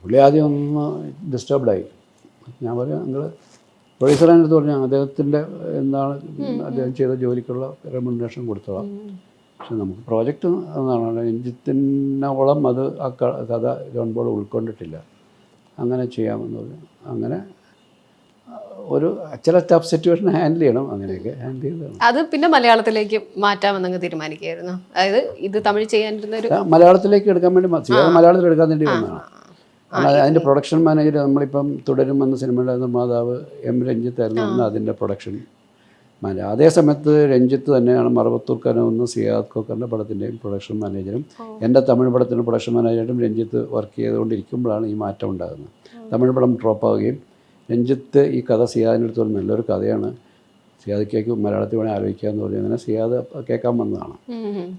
പുള്ളി ആദ്യം ഒന്ന് ഡിസ്റ്റർബ്ഡായി. ഞാൻ പറഞ്ഞു നിങ്ങൾ പ്രൊഡ്യൂസറിൻ്റെ അടുത്ത് പറഞ്ഞു അദ്ദേഹത്തിൻ്റെ എന്താണ് അദ്ദേഹം ചെയ്ത ജോലിക്കുള്ള റെമ്യൂണറേഷൻ കൊടുത്തോളാം, പക്ഷെ നമുക്ക് പ്രോജക്റ്റ് എന്നാണ് രഞ്ജിത്തിനോളം അത് ആ കഥ ജോൺ പോൾ ഉൾക്കൊണ്ടിട്ടില്ല, അങ്ങനെ ചെയ്യാമെന്ന് പറഞ്ഞു. അങ്ങനെ ഒരു ചില ടഫ് സിറ്റുവേഷൻ ഹാൻഡിൽ ചെയ്യണം, അങ്ങനെയൊക്കെ ഹാൻഡിൽ ചെയ്തതാണ്. അത് പിന്നെ മലയാളത്തിലേക്ക് മാറ്റാമെന്നങ്ങ് തീരുമാനിക്കുകയായിരുന്നു. അതായത് ഇത് തമിഴ് ചെയ്യാനിരുന്ന ഒരു മലയാളത്തിലേക്ക് എടുക്കാൻ വേണ്ടി മലയാളത്തിൽ എടുക്കാൻ വേണ്ടി വന്നതാണ്. അതിൻ്റെ പ്രൊഡക്ഷൻ മാനേജർ നമ്മളിപ്പം തുടരുമെന്ന സിനിമയുടെ നിർമ്മാതാവ് എം രഞ്ജിത്തായിരുന്നു അതിൻ്റെ പ്രൊഡക്ഷൻ മാനേജർ. അതേ സമയത്ത് രഞ്ജിത്ത് തന്നെയാണ് മറവത്തൂർ കനവെന്ന സിയാദ് കോക്കറിൻ്റെ പടത്തിൻ്റെയും പ്രൊഡക്ഷൻ മാനേജരും എൻ്റെ തമിഴ് പടത്തിൻ്റെ പ്രൊഡക്ഷൻ മാനേജറായിട്ടും രഞ്ജിത്ത് വർക്ക് ചെയ്തുകൊണ്ടിരിക്കുമ്പോഴാണ് ഈ മാറ്റം ഉണ്ടാകുന്നത്. തമിഴ് പടം ഡ്രോപ്പാവുകയും രഞ്ജിത്ത് ഈ കഥ സിയാദിൻ്റെ അടുത്ത് നല്ലൊരു കഥയാണ്, സിയാദ് മലയാളത്തിൽ വേണേൽ ആലോചിക്കാമെന്ന് പറഞ്ഞു. അങ്ങനെ സിയാദ് കേൾക്കാൻ വന്നതാണ്.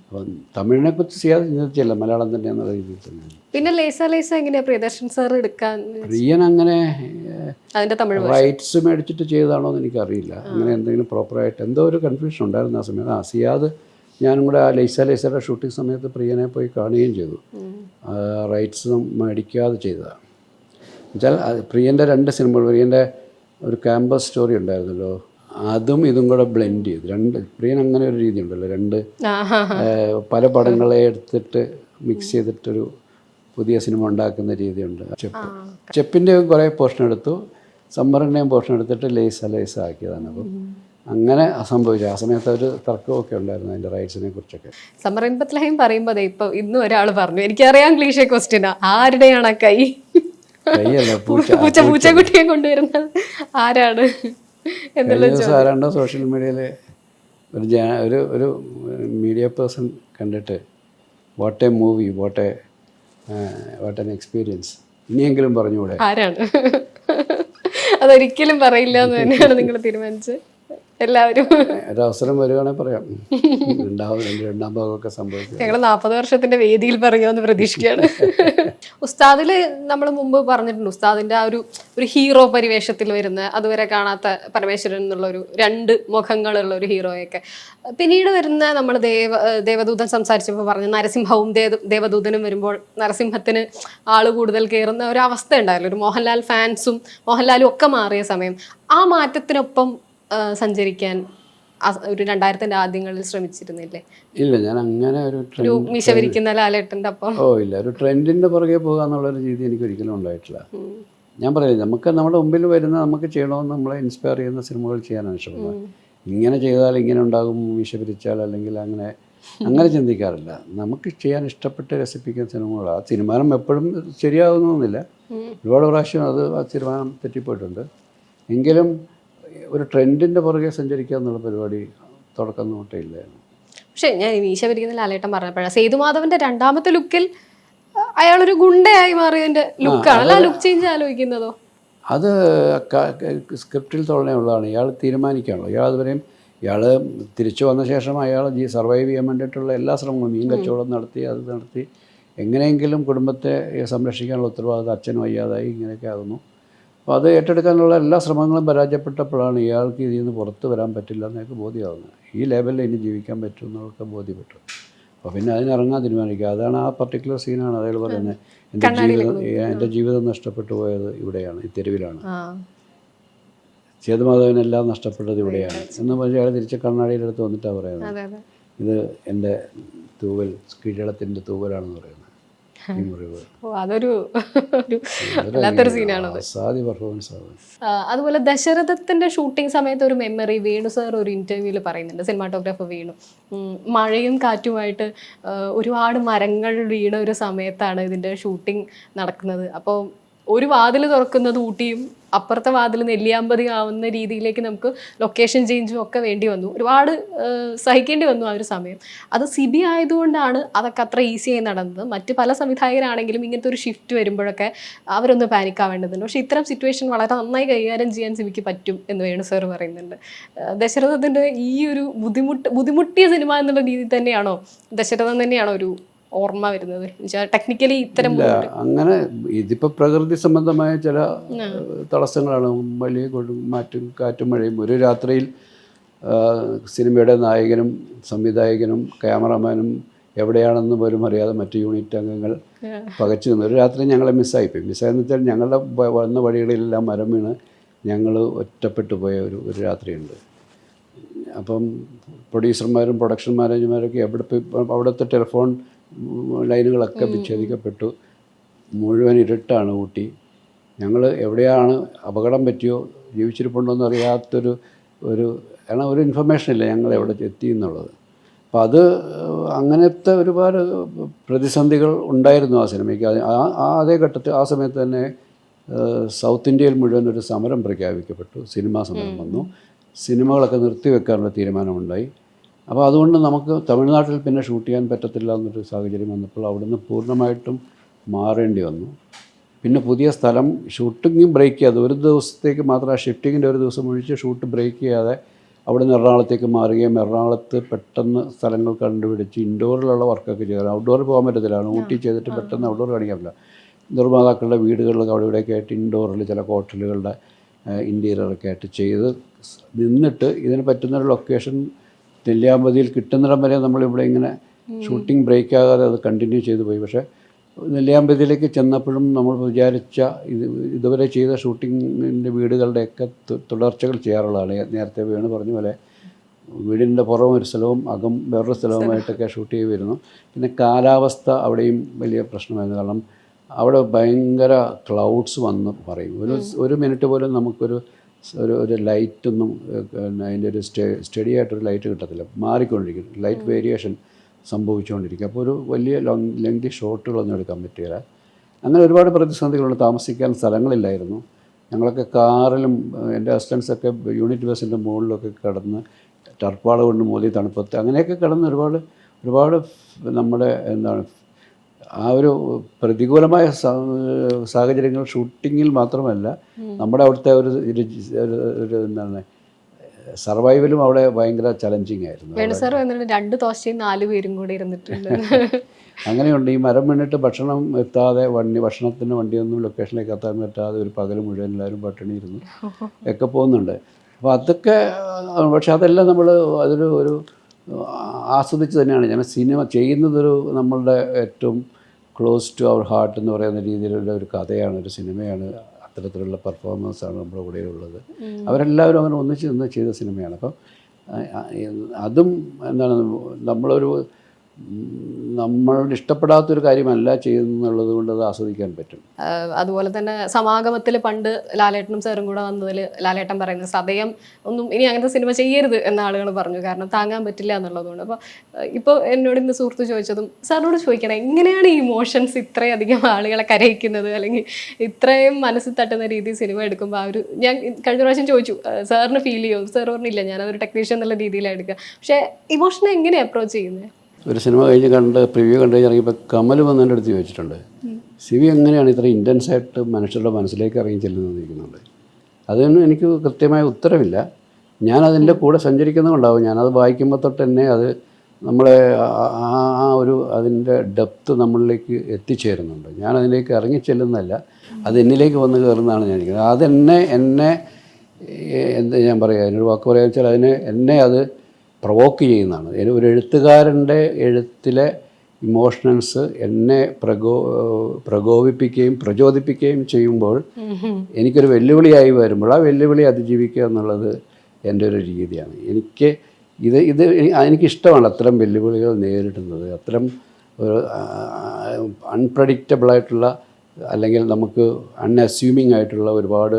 അപ്പം തമിഴിനെ കുറിച്ച് സിയാദ് ചിന്തിച്ചില്ല, മലയാളം തന്നെ എന്നുള്ള രീതിയിൽ തന്നെ. പിന്നെ ലേസ എങ്ങനെയാണ് പ്രിയദർശൻ സാർ എടുക്കാൻ? പ്രിയൻ അങ്ങനെ അതിൻ്റെ തമിഴ് റൈറ്റ്സ് മേടിച്ചിട്ട് ചെയ്തതാണോ എന്ന് എനിക്കറിയില്ല. അങ്ങനെ എന്തെങ്കിലും പ്രോപ്പറായിട്ട് എന്തോ ഒരു കൺഫ്യൂഷൻ ഉണ്ടായിരുന്നു ആ സമയത്ത്. സിയാദ് ഞാനും കൂടെ ആ ലൈസയുടെ ഷൂട്ടിംഗ് സമയത്ത് പ്രിയനെ പോയി കാണുകയും ചെയ്തു. റൈറ്റ്സ് മേടിക്കാതെ ചെയ്തതാണ്. എന്നുവെച്ചാൽ പ്രിയൻ്റെ 2 സിനിമകൾ, പ്രിയൻ്റെ ഒരു ക്യാമ്പസ് സ്റ്റോറി ഉണ്ടായിരുന്നല്ലോ, അതും ഇതും കൂടെ ബ്ലെൻഡ് ചെയ്ത് പ്രിയൻ അങ്ങനെ ഒരു രീതി ഉണ്ടല്ലോ, 2 പല പടങ്ങളെ എടുത്തിട്ട് മിക്സ് ചെയ്തിട്ടൊരു പുതിയ സിനിമ ഉണ്ടാക്കുന്ന രീതിയുണ്ട്. ചെപ്പിൻ്റെയും കുറേ പോർഷൻ എടുത്തു, സമ്മറിൻ്റെയും പോർഷൻ എടുത്തിട്ട് ലേസ ആക്കിയതാണ്. അപ്പം അങ്ങനെ സംഭവിച്ചു. ആ സമയത്ത് ഒരു തർക്കമൊക്കെ ഉണ്ടായിരുന്നു അതിൻ്റെ റൈറ്റ്സിനെ കുറിച്ചൊക്കെ. സമ്മർ ഇൻ ബത്ലഹേം പറയുമ്പോൾ ഇപ്പം ഇന്നും ഒരാൾ പറഞ്ഞു, എനിക്കറിയാം ക്ലീഷേ ക്വസ്റ്റ്യനാ, ആരുടെയാണ് ആ കൈ? കൈയല്ല, പൂച്ചക്കുട്ടിയെ കൊണ്ടുവരുന്നത് ആരാണ് ആരാണ്ടോ സോഷ്യൽ മീഡിയയിൽ ഒരു മീഡിയ പേഴ്സൺ കണ്ടിട്ട് what A movie, what an experience, ഇനിയെങ്കിലും പറഞ്ഞുകൂടെ? ആരാണ്? അതൊരിക്കലും പറയില്ല എന്ന് തന്നെയാണ് നിങ്ങൾ തീരുമാനിച്ചത് എല്ലാവരും? ഒരവസരം വരുവാണെങ്കിൽ പറയാം. രണ്ടാം ഭാഗമൊക്കെ സംഭവിക്കും. ഞങ്ങൾ 40 വർഷത്തിന്റെ വേദിയിൽ പറയുമെന്ന് പ്രതീക്ഷിക്കുകയാണ്. ഉസ്താദിൽ നമ്മൾ മുമ്പ് പറഞ്ഞിട്ടുണ്ട്, ഉസ്താദിന്റെ ആ ഒരു ഹീറോ പരിവേഷത്തിൽ വരുന്ന അതുവരെ കാണാത്ത പരമേശ്വരൻ എന്നുള്ള ഒരു 2 മുഖങ്ങളുള്ള ഒരു ഹീറോയൊക്കെ. പിന്നീട് വരുന്ന നമ്മൾ ദേവദൂതൻ സംസാരിച്ചപ്പോൾ പറഞ്ഞു, നരസിംഹവും ദേവദൂതനും വരുമ്പോൾ നരസിംഹത്തിന് ആള് കൂടുതൽ കയറുന്ന ഒരു അവസ്ഥ ഉണ്ടായല്ലോ. ഒരു മോഹൻലാൽ ഫാൻസും മോഹൻലാലും ഒക്കെ മാറിയ സമയം, ആ മാറ്റത്തിനൊപ്പം സഞ്ചരിക്കാൻ ഒരു 2000-ന്റെ ആദ്യങ്ങളിൽ ശ്രമിച്ചിരുന്നില്ലേ? ഇല്ല, ഞാൻ അങ്ങനെ ഒരു മീശവരിക്കുന്ന ലാലേട്ടൻ്റെ അപ്പം ഇല്ല, ഒരു ട്രെൻഡിൻ്റെ പുറകെ പോകുക എന്നുള്ളൊരു രീതി എനിക്ക് ഒരിക്കലും ഉണ്ടായിട്ടില്ല. ഞാൻ പറയില്ല, നമുക്ക് നമ്മുടെ മുമ്പിൽ വരുന്ന നമുക്ക് ചെയ്യണമെന്ന് നമ്മളെ ഇൻസ്പയർ ചെയ്യുന്ന സിനിമകൾ ചെയ്യാനാണ് ഇഷ്ടപ്പെടുന്നത്. ഇങ്ങനെ ചെയ്താൽ ഇങ്ങനെ ഉണ്ടാകും, മീശ പിരിച്ചാൽ, അല്ലെങ്കിൽ അങ്ങനെ ചിന്തിക്കാറില്ല. നമുക്ക് ചെയ്യാൻ ഇഷ്ടപ്പെട്ട് രസിപ്പിക്കുന്ന സിനിമകൾ. ആ തീരുമാനം എപ്പോഴും ശരിയാകുന്നൊന്നുമില്ല, ഒരുപാട് പ്രാവശ്യം ആ തീരുമാനം തെറ്റിപ്പോയിട്ടുണ്ട്. എങ്കിലും ഒരു ട്രെൻഡിൻ്റെ പുറകെ സഞ്ചരിക്കുക എന്നുള്ള പരിപാടി തുടക്കം തൊട്ടേ ഇല്ലായിരുന്നു. പക്ഷേ ഞാൻ മീശ പിരിക്കുന്ന ലാലേട്ടൻ പറഞ്ഞപ്പോഴാണ് സേതുമാധവന്റെ 2ാമത്തെ ലുക്കിൽ അയാളൊരു ഗുണ്ടയായി മാറിയതിന്റെ ലുക്കാണ്. ആ ലുക്ക് ചേഞ്ച് ആലോചിക്കുന്നതോ? അത് സ്ക്രിപ്റ്റിൽ തുളനെയുള്ളതാണ്. ഇയാൾ തീരുമാനിക്കുകയാണല്ലോ. ഇയാൾ തിരിച്ചു വന്ന ശേഷം അയാൾ സർവൈവ് ചെയ്യാൻ വേണ്ടിയിട്ടുള്ള എല്ലാ ശ്രമങ്ങളും, മീൻ കച്ചവടം നടത്തി എങ്ങനെയെങ്കിലും കുടുംബത്തെ സംരക്ഷിക്കാനുള്ള ഉത്തരവാദിത്വം, അച്ഛനും വയ്യാതായി, ഇങ്ങനെയൊക്കെ ആകുന്നു. അപ്പോൾ അത് ഏറ്റെടുക്കാനുള്ള എല്ലാ ശ്രമങ്ങളും പരാജയപ്പെട്ടപ്പോഴാണ് ഇയാൾക്ക് ഇതിൽ നിന്ന് പുറത്ത് വരാൻ പറ്റില്ല എന്നൊക്കെ ബോധ്യമാകുന്നത്. ഈ ലെവലിൽ ഇനി ജീവിക്കാൻ പറ്റും എന്നൊക്കെ ബോധ്യപ്പെട്ടു. അപ്പോൾ പിന്നെ അതിനിറങ്ങാൻ തീരുമാനിക്കുക. അതാണ് ആ പർട്ടിക്കുലർ സീനാണ് അയാൾ പറയുന്നത്, എൻ്റെ ജീവിതം നഷ്ടപ്പെട്ടു പോയത് ഇവിടെയാണ്, ഈ തെരുവിലാണ്. സേതുമാധവനെല്ലാം നഷ്ടപ്പെട്ടത് ഇവിടെയാണ് എന്ന് പറഞ്ഞാൽ അയാൾ തിരിച്ച് കണ്ണാടിയുടെ അടുത്ത് വന്നിട്ടാണ് പറയുന്നത്, ഇത് എൻ്റെ തൂവൽ, കീഴടത്തിൻ്റെ തൂവലാണെന്ന് പറയുന്നത്. അതൊരു വല്ലാത്തൊരു സീനാണത്. അതുപോലെ ദശരഥത്തിന്റെ ഷൂട്ടിംഗ് സമയത്ത് ഒരു മെമ്മറി വേണു സാർ ഒരു ഇന്റർവ്യൂവിൽ പറയുന്നുണ്ട്, സിനിമാറ്റോഗ്രാഫർ വേണു, മഴയും കാറ്റുമായിട്ട് ഒരുപാട് മരങ്ങൾ വീണ ഒരു സമയത്താണ് ഇതിന്റെ ഷൂട്ടിംഗ് നടക്കുന്നത്. അപ്പോൾ ഒരു വാതിൽ തുറക്കുന്നത് ഊട്ടിയും അപ്പുറത്തെ വാതിൽ നെല്ലിയാമ്പതി ആവുന്ന രീതിയിലേക്ക് നമുക്ക് ലൊക്കേഷൻ ചേഞ്ചും ഒക്കെ വേണ്ടി വന്നു. ഒരുപാട് സഹിക്കേണ്ടി വന്നു ആ ഒരു സമയം. അത് സിബി ആയതുകൊണ്ടാണ് അതൊക്കെ അത്ര ഈസിയായി നടന്നത്. മറ്റ് പല സംവിധായകരാണെങ്കിലും ഇങ്ങനത്തെ ഒരു ഷിഫ്റ്റ് വരുമ്പോഴൊക്കെ അവരൊന്ന് പാനിക് ആവേണ്ടതുണ്ട്. പക്ഷേ ഇത്തരം സിറ്റുവേഷൻ വളരെ നന്നായി കൈകാര്യം ചെയ്യാൻ സിബിക്ക് പറ്റും എന്ന് വേണു സാർ പറയുന്നുണ്ട്. ദശരഥത്തിൻ്റെ ഈ ഒരു ബുദ്ധിമുട്ടിയ സിനിമ എന്നുള്ള രീതിയിൽ തന്നെയാണോ ദശരഥൻ തന്നെയാണോ ഒരു ഓർമ്മ വരുന്നത്? ടെക്നിക്കലി ഇത്തരം അങ്ങനെ ഇതിപ്പോൾ പ്രകൃതി സംബന്ധമായ ചില തടസ്സങ്ങളാണ്. വലിയ കാറ്റും മഴയും. ഒരു രാത്രിയിൽ സിനിമയുടെ നായകനും സംവിധായകനും ക്യാമറമാനും എവിടെയാണെന്ന് പോലും അറിയാതെ മറ്റ് യൂണിറ്റ് അംഗങ്ങൾ പകച്ചു നിന്നു. ഒരു രാത്രി ഞങ്ങളെ മിസ്സായിപ്പോയി. മിസ്സായെന്ന് വെച്ചാൽ ഞങ്ങളുടെ വന്ന വഴികളിലെല്ലാം മരം വീണ് ഞങ്ങൾ ഒറ്റപ്പെട്ടു പോയ ഒരു രാത്രിയുണ്ട്. അപ്പം പ്രൊഡ്യൂസർമാരും പ്രൊഡക്ഷൻ മാനേജർമാരൊക്കെ അവിടുത്തെ ടെലിഫോൺ ലൈനുകളൊക്കെ വിച്ഛേദിക്കപ്പെട്ടു. മുഴുവൻ ഇരുട്ടാണ് ഊട്ടി. ഞങ്ങൾ എവിടെയാണ് അപകടം പറ്റിയോ ജീവിച്ചിരിപ്പുണ്ടോ എന്ന് അറിയാത്തൊരു ഒരു ഇൻഫർമേഷൻ ഇല്ല ഞങ്ങൾ എവിടെ എത്തി എന്നുള്ളത്. അപ്പോൾ അത് അങ്ങനത്തെ ഒരുപാട് പ്രതിസന്ധികൾ ഉണ്ടായിരുന്നു ആ സിനിമയ്ക്ക്. അതേ ഘട്ടത്തിൽ ആ സമയത്ത് തന്നെ സൗത്ത് ഇന്ത്യയിൽ മുഴുവൻ ഒരു സമരം പ്രഖ്യാപിക്കപ്പെട്ടു. സിനിമാ സമരം വന്നു. സിനിമകളൊക്കെ നിർത്തിവെക്കാനുള്ള തീരുമാനമുണ്ടായി. അപ്പോൾ അതുകൊണ്ട് നമുക്ക് തമിഴ്നാട്ടിൽ പിന്നെ ഷൂട്ട് ചെയ്യാൻ പറ്റത്തില്ല എന്നൊരു സാഹചര്യം വന്നപ്പോൾ അവിടുന്ന് പൂർണ്ണമായിട്ടും മാറേണ്ടി വന്നു. പിന്നെ പുതിയ സ്ഥലം ഷൂട്ടിങ്ങും ബ്രേക്ക് ചെയ്യാതെ ഒരു ദിവസത്തേക്ക് മാത്രം, ആ ഷിഫ്റ്റിങ്ങിൻ്റെ ഒരു ദിവസം ഒഴിച്ച് ഷൂട്ട് ബ്രേക്ക് ചെയ്യാതെ അവിടെ നിന്ന് എറണാകുളത്തേക്ക് മാറുകയും എറണാകുളത്ത് പെട്ടെന്ന് സ്ഥലങ്ങൾ കണ്ടുപിടിച്ച് ഇൻഡോറിലുള്ള വർക്കൊക്കെ ചെയ്യണം. ഔട്ട്ഡോറിൽ പോകാൻ പറ്റത്തില്ല, ഊട്ടി ചെയ്തിട്ട് പെട്ടെന്ന് ഔട്ട്ഡോർ കാണിക്കാൻ പറ്റില്ല. നിർമ്മാതാക്കളുടെ വീടുകളിലൊക്കെ അവിടെ ഇവിടെയൊക്കെ ആയിട്ട് ഇൻഡോറിൽ ചില ഹോട്ടലുകളുടെ ഇൻറ്റീരിയറൊക്കെ ആയിട്ട് ചെയ്ത് നിന്നിട്ട് ഇതിന് പറ്റുന്നൊരു ലൊക്കേഷൻ നെല്ലിയാമ്പതിയിൽ കിട്ടുന്നിടം വരെ നമ്മളിവിടെ ഇങ്ങനെ ഷൂട്ടിംഗ് ബ്രേക്ക് ആകാതെ അത് കണ്ടിന്യൂ ചെയ്തു പോയി. പക്ഷേ നെല്ലിയാമ്പതിയിലേക്ക് ചെന്നപ്പോഴും നമ്മൾ വിചാരിച്ച ഇതുവരെ ചെയ്ത ഷൂട്ടിങ്ങിൻ്റെ വീടുകളുടെയൊക്കെ തുടർച്ചകൾ ചെയ്യാറുള്ളതാണ്. നേരത്തെ വേണു പറഞ്ഞ പോലെ വീടിൻ്റെ പുറം ഒരു സ്ഥലവും അകം വേറൊരു സ്ഥലവുമായിട്ടൊക്കെ ഷൂട്ട് ചെയ്ത് വരുന്നു. പിന്നെ കാലാവസ്ഥ അവിടെയും വലിയ പ്രശ്നമായിരുന്നു. കാരണം അവിടെ ഭയങ്കര ക്ലൗഡ്സ് വന്ന് പറയും. ഒരു മിനിറ്റ് പോലും നമുക്കൊരു ഒരു ലൈറ്റൊന്നും അതിൻ്റെ ഒരു സ്റ്റഡി ആയിട്ടൊരു ലൈറ്റ് കിട്ടത്തില്ല, മാറിക്കൊണ്ടിരിക്കും, ലൈറ്റ് വേരിയേഷൻ സംഭവിച്ചുകൊണ്ടിരിക്കും. അപ്പോൾ ഒരു വലിയ ലെങ്തി ഷോട്ടുകളൊന്നും എടുക്കാൻ പറ്റില്ല. അങ്ങനെ ഒരുപാട് പ്രതിസന്ധികളുണ്ട്. താമസിക്കാൻ സ്ഥലങ്ങളില്ലായിരുന്നു. ഞങ്ങളൊക്കെ കാറിലും എൻ്റെ അസിസ്റ്റൻസൊക്കെ യൂണിറ്റ് ബസ്സിൻ്റെ മുകളിലൊക്കെ കിടന്ന് ടർപ്പാള കൊണ്ട് മൂലി തണുപ്പത്ത് അങ്ങനെയൊക്കെ കിടന്ന് ഒരുപാട് നമ്മുടെ എന്താണ് ആ ഒരു പ്രതികൂലമായ സാഹചര്യങ്ങൾ ഷൂട്ടിങ്ങിൽ മാത്രമല്ല നമ്മുടെ അവിടുത്തെ ഒരു എന്താണ് സർവൈവലും അവിടെ ഭയങ്കര ചലഞ്ചിങ് ആയിരുന്നു. 2 ദോശയും 4 പേരും കൂടി ഇരുന്നിട്ടുണ്ട്. അങ്ങനെയുണ്ട്. ഈ മരം വീണിട്ട് ഭക്ഷണം എത്താതെ ഭക്ഷണത്തിൻ്റെ വണ്ടിയൊന്നും ലൊക്കേഷനിലേക്ക് എത്താൻ പറ്റാതെ ഒരു പകൽ മുഴുവൻ എല്ലാവരും പട്ടിണി ഇരുന്നു ഒക്കെ പോകുന്നുണ്ട്. അപ്പോൾ അതൊക്കെ പക്ഷെ അതെല്ലാം നമ്മൾ ഒരു ആസ്വദിച്ച് തന്നെയാണ്. ഞാൻ സിനിമ ചെയ്യുന്നതൊരു നമ്മളുടെ ഏറ്റവും ക്ലോസ് ടു അവർ ഹാർട്ട് എന്ന് പറയുന്ന രീതിയിലുള്ള ഒരു കഥയാണ്, ഒരു സിനിമയാണ്. അത്തരത്തിലുള്ള പെർഫോമൻസാണ് നമ്മുടെ കൂടെ ഉള്ളത്. അവരെല്ലാവരും അങ്ങനെ ഒന്നിച്ച് നിന്ന് ചെയ്ത സിനിമയാണ്. അപ്പം അതും എന്താണ് നമ്മളോട് ഇഷ്ടപ്പെടാത്തൊരു കാര്യമല്ല ചെയ്യുന്നുള്ളത് കൊണ്ട് അത് ആസ്വദിക്കാൻ പറ്റും. അതുപോലെ തന്നെ സമാഗമത്തിൽ പണ്ട് ലാലേട്ടനും സാറും കൂടെ വന്നതിൽ ലാലേട്ടൻ പറയുന്നത് സതയം ഒന്നും ഇനി അങ്ങനത്തെ സിനിമ ചെയ്യരുത് എന്ന ആളുകൾ പറഞ്ഞു, കാരണം താങ്ങാൻ പറ്റില്ല എന്നുള്ളതുകൊണ്ട്. അപ്പോൾ ഇപ്പോൾ എന്നോട് ഇന്ന് സുഹൃത്ത് ചോദിച്ചതും സാറിനോട് ചോദിക്കണം, എങ്ങനെയാണ് ഈ ഇമോഷൻസ് ഇത്രയധികം ആളുകളെ കരയിക്കുന്നത്, അല്ലെങ്കിൽ ഇത്രയും മനസ്സിൽ തട്ടുന്ന രീതിയിൽ സിനിമ എടുക്കുമ്പോൾ ആ ഒരു ഞാൻ കഴിഞ്ഞ പ്രാവശ്യം ചോദിച്ചു സാറിന് ഫീൽ ചെയ്യും, സാർ പറഞ്ഞില്ല ഞാനതൊരു ടെക്നീഷ്യൻ എന്നുള്ള രീതിയിലാണ് എടുക്കുക. പക്ഷേ ഇമോഷനെ എങ്ങനെയാണ് അപ്രോച്ച് ചെയ്യുന്നത്? ഒരു സിനിമ കഴിഞ്ഞ് പ്രിവ്യൂ കണ്ടു ഇറങ്ങിയപ്പോൾ കമൽ വന്ന് എൻ്റെ അടുത്ത് ചോദിച്ചിട്ടുണ്ട്, സിവി എങ്ങനെയാണ് ഇത്ര ഇൻറ്റൻസായിട്ട് മനുഷ്യരുടെ മനസ്സിലേക്ക് ഇറങ്ങി ചെല്ലുന്നത് ചോദിക്കുന്നുണ്ട്. അതിന് എനിക്ക് കൃത്യമായ ഉത്തരവില്ല. ഞാനതിൻ്റെ കൂടെ സഞ്ചരിക്കുന്നുണ്ടാവും. ഞാനത് വായിക്കുമ്പോൾ തൊട്ട് തന്നെ അത് നമ്മളെ അതിൻ്റെ ഡെപ്ത്ത് നമ്മളിലേക്ക് എത്തിച്ചേരുന്നുണ്ട്. ഞാനതിലേക്ക് ഇറങ്ങി ചെല്ലുന്നതല്ല, അത് എന്നിലേക്ക് വന്ന് കയറുന്നതാണ് ഞാൻ ഇരിക്കുന്നത്. അതെന്നെ എന്താ ഞാൻ പറയുക, അതിനൊരു വാക്ക് പറയുക വെച്ചാൽ എന്നെ അത് പ്രൊവോക്ക് ചെയ്യുന്നതാണ്. ഒരു എഴുത്തുകാരൻ്റെ എഴുത്തിലെ ഇമോഷണൽസ് എന്നെ പ്രകോപിപ്പിക്കുകയും പ്രചോദിപ്പിക്കുകയും ചെയ്യുമ്പോൾ എനിക്കൊരു വെല്ലുവിളിയായി വരുമ്പോൾ ആ വെല്ലുവിളി അതിജീവിക്കുക എന്നുള്ളത് എൻ്റെ ഒരു രീതിയാണ്. എനിക്കിഷ്ടമാണ് അത്തരം വെല്ലുവിളികൾ നേരിടുന്നത്. അത്തരം ഒരു അൺപ്രഡിക്റ്റബിളായിട്ടുള്ള അല്ലെങ്കിൽ നമുക്ക് അൺഅസ്യൂമിങ് ആയിട്ടുള്ള ഒരുപാട്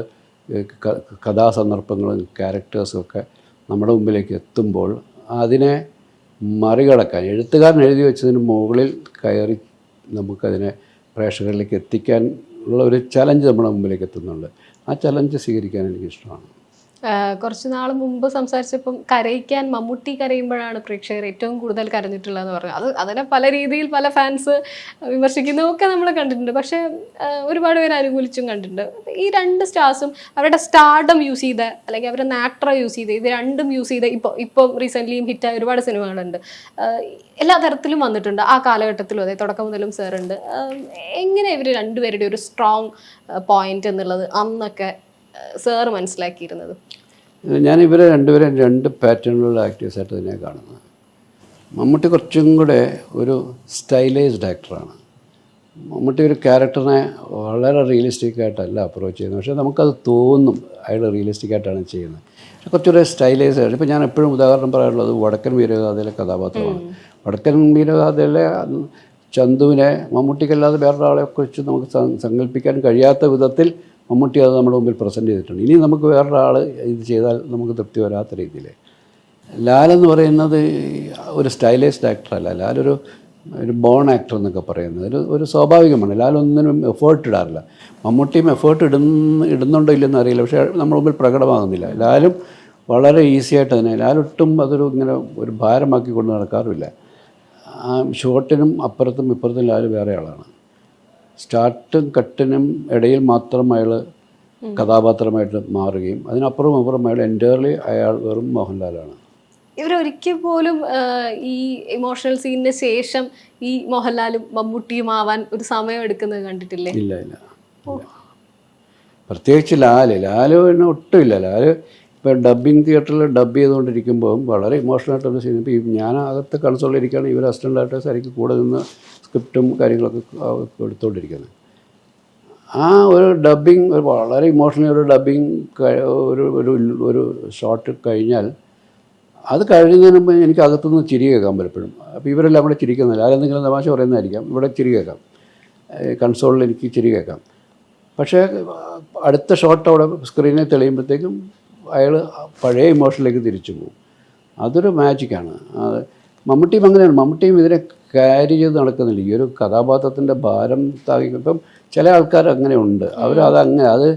കഥാസന്ദർഭങ്ങളും ക്യാരക്ടേഴ്സും ഒക്കെ നമ്മുടെ മുമ്പിലേക്ക് എത്തുമ്പോൾ അതിനെ മറികടക്കാൻ എഴുത്തുകാരൻ എഴുതി വെച്ചതിന് മുകളിൽ കയറി നമുക്കതിനെ പ്രേക്ഷകരിലേക്ക് എത്തിക്കാൻ ഉള്ള ഒരു ചലഞ്ച് നമ്മുടെ മുമ്പിലേക്ക് എത്തുന്നുണ്ട്. ആ ചലഞ്ച് സ്വീകരിക്കാൻ എനിക്കിഷ്ടമാണ്. കുറച്ച് നാൾ മുമ്പ് സംസാരിച്ചപ്പം കരയിക്കാൻ മമ്മൂട്ടി കരയുമ്പോഴാണ് പ്രേക്ഷകർ ഏറ്റവും കൂടുതൽ കരഞ്ഞിട്ടുള്ളതെന്ന് പറഞ്ഞു. അതിനെ പല രീതിയിൽ പല ഫാൻസ് വിമർശിക്കുന്നതൊക്കെ നമ്മൾ കണ്ടിട്ടുണ്ട്. പക്ഷേ ഒരുപാട് പേര് അനുകൂലിച്ചും കണ്ടിട്ടുണ്ട്. ഈ 2 സ്റ്റാർസും അവരുടെ സ്റ്റാർഡം യൂസ് ചെയ്ത അല്ലെങ്കിൽ അവരുടെ ആക്ടറെ യൂസ് ചെയ്ത് ഇത് രണ്ടും യൂസ് ചെയ്ത് ഇപ്പോൾ റീസെൻ്റ്ലിയും ഹിറ്റായ ഒരുപാട് സിനിമകളുണ്ട്. എല്ലാ തരത്തിലും വന്നിട്ടുണ്ട്. ആ കാലഘട്ടത്തിലും അതെ തുടക്കം മുതലും സാറുണ്ട്. എങ്ങനെ ഇവർ രണ്ടുപേരുടെ ഒരു സ്ട്രോങ് പോയിന്റ് എന്നുള്ളത് അന്നൊക്കെ സാറ് മനസ്സിലാക്കിയിരുന്നത്? ഞാൻ ഇവരെ രണ്ടുപേരും 2 പാറ്റേണിലുള്ള ആക്ടേഴ്സായിട്ട് തന്നെയാണ് കാണുന്നത്. മമ്മൂട്ടി കുറച്ചും കൂടെ ഒരു സ്റ്റൈലൈസ്ഡ് ആക്ടറാണ്. മമ്മൂട്ടി ഒരു ക്യാരക്ടറിനെ വളരെ റിയലിസ്റ്റിക് ആയിട്ടല്ല അപ്രോച്ച് ചെയ്യുന്നത്. പക്ഷേ നമുക്കത് തോന്നും അയാൾ റിയലിസ്റ്റിക് ആയിട്ടാണ് ചെയ്യുന്നത്. പക്ഷേ കുറച്ചുകൂടെ സ്റ്റൈലൈസ്ഡ് ആയിട്ട് ഇപ്പോൾ ഞാൻ എപ്പോഴും ഉദാഹരണം പറയാനുള്ളത് വടക്കൻ വീരഗാഥയിലെ കഥാപാത്രമാണ്. വടക്കൻ വീരഗാഥയിലെ ചന്തുവിനെ മമ്മൂട്ടിക്കല്ലാതെ വേറൊരാളെ കുറിച്ച് നമുക്ക് സങ്കല്പിക്കാൻ കഴിയാത്ത വിധത്തിൽ മമ്മൂട്ടി അത് നമ്മുടെ മുമ്പിൽ പ്രസൻറ്റ് ചെയ്തിട്ടുണ്ട്. ഇനി നമുക്ക് വേറൊരാൾ ഇത് ചെയ്താൽ നമുക്ക് തൃപ്തി വരാത്ത രീതിയിൽ. ലാലെന്ന് പറയുന്നത് ഒരു സ്റ്റൈലൈസ്ഡ് ആക്ടറല്ല. ലാലൊരു ബോൺ ആക്ടർ എന്നൊക്കെ പറയുന്നത് ഒരു സ്വാഭാവികമാണ്. ലാലൊന്നിനും എഫേർട്ട് ഇടാറില്ല. മമ്മൂട്ടിയും എഫേർട്ട് ഇടുന്നുണ്ടോ ഇല്ലെന്ന് അറിയില്ല, പക്ഷേ നമ്മുടെ മുമ്പിൽ പ്രകടമാകുന്നില്ല. ലാലും വളരെ ഈസി ആയിട്ട് തന്നെ, ലാലൊട്ടും ഇങ്ങനെ ഒരു ഭാരമാക്കി കൊണ്ട് നടക്കാറുമില്ല. ആ ഷോട്ടിനും അപ്പുറത്തും ഇപ്പുറത്തും ലാൽ വേറെ ആളാണ്. സ്റ്റാർട്ടും കട്ടിനും ഇടയിൽ മാത്രം അയാൾ കഥാപാത്രമായിട്ട് മാറുകയും അതിനപ്പുറം അയാൾ എൻറ്റയർലി അയാൾ വെറും മോഹൻലാലാണ്. ഇവരൊരിക്കൽ പോലും ഈ ഇമോഷണൽ സീനിന് ശേഷം ഈ മോഹൻലാലും മമ്മൂട്ടിയും ആവാൻ ഒരു സമയം എടുക്കുന്നത് കണ്ടിട്ടില്ലേ? ഇല്ല. പ്രത്യേകിച്ച് ലാല് പിന്നെ ഒട്ടുമില്ല. ലാല് ഇപ്പോൾ ഡബ്ബിങ് തിയേറ്ററിൽ ഡബ് ചെയ്തുകൊണ്ടിരിക്കുമ്പോൾ വളരെ ഇമോഷണലായിട്ടൊരു സീൻ. ഇപ്പോൾ ഞാൻ അകത്ത് കൺസോളിലിരിക്കുകയാണ്, ഇവർ അസിസ്റ്റൻ്റ് ഡയറക്ടേഴ്സ് ആയിരിക്കും കൂടെ നിന്ന് സ്ക്രിപ്റ്റും കാര്യങ്ങളൊക്കെ എടുത്തുകൊണ്ടിരിക്കുന്നത്. ആ ഒരു ഡബ്ബിങ് വളരെ ഇമോഷണലി ഒരു ഡബ്ബിങ് ഒരു ഷോട്ട് കഴിഞ്ഞാൽ അത് കഴിയുന്നതിന് മുമ്പ് എനിക്ക് അകത്തുനിന്ന് ചിരി കേൾക്കാൻ പലപ്പോഴും. അപ്പോൾ ഇവരെല്ലാം കൂടെ ചിരിക്കുന്നില്ല, ആരെന്തെങ്കിലും തമാശ പറയുന്നതായിരിക്കാം, ഇവിടെ ചിരി കേൾക്കാം, കൺസോളിൽ എനിക്ക് ചിരി കേൾക്കാം. പക്ഷേ അടുത്ത ഷോട്ട് അവിടെ സ്ക്രീനിൽ തെളിയുമ്പോഴത്തേക്കും അയാൾ പഴയ ഇമോഷനിലേക്ക് തിരിച്ചു പോകും. അതൊരു മാജിക്കാണ്. മമ്മൂട്ടിയും അങ്ങനെയാണ്. മമ്മൂട്ടിയും ഇതിനെ ക്യാരി ചെയ്ത് നടക്കുന്നില്ല. ഈ ഒരു കഥാപാത്രത്തിൻ്റെ ഭാരം താങ്ങിക്കും. ഇപ്പം ചില ആൾക്കാർ അങ്ങനെ ഉണ്ട്, അവരതങ്ങനെ അത്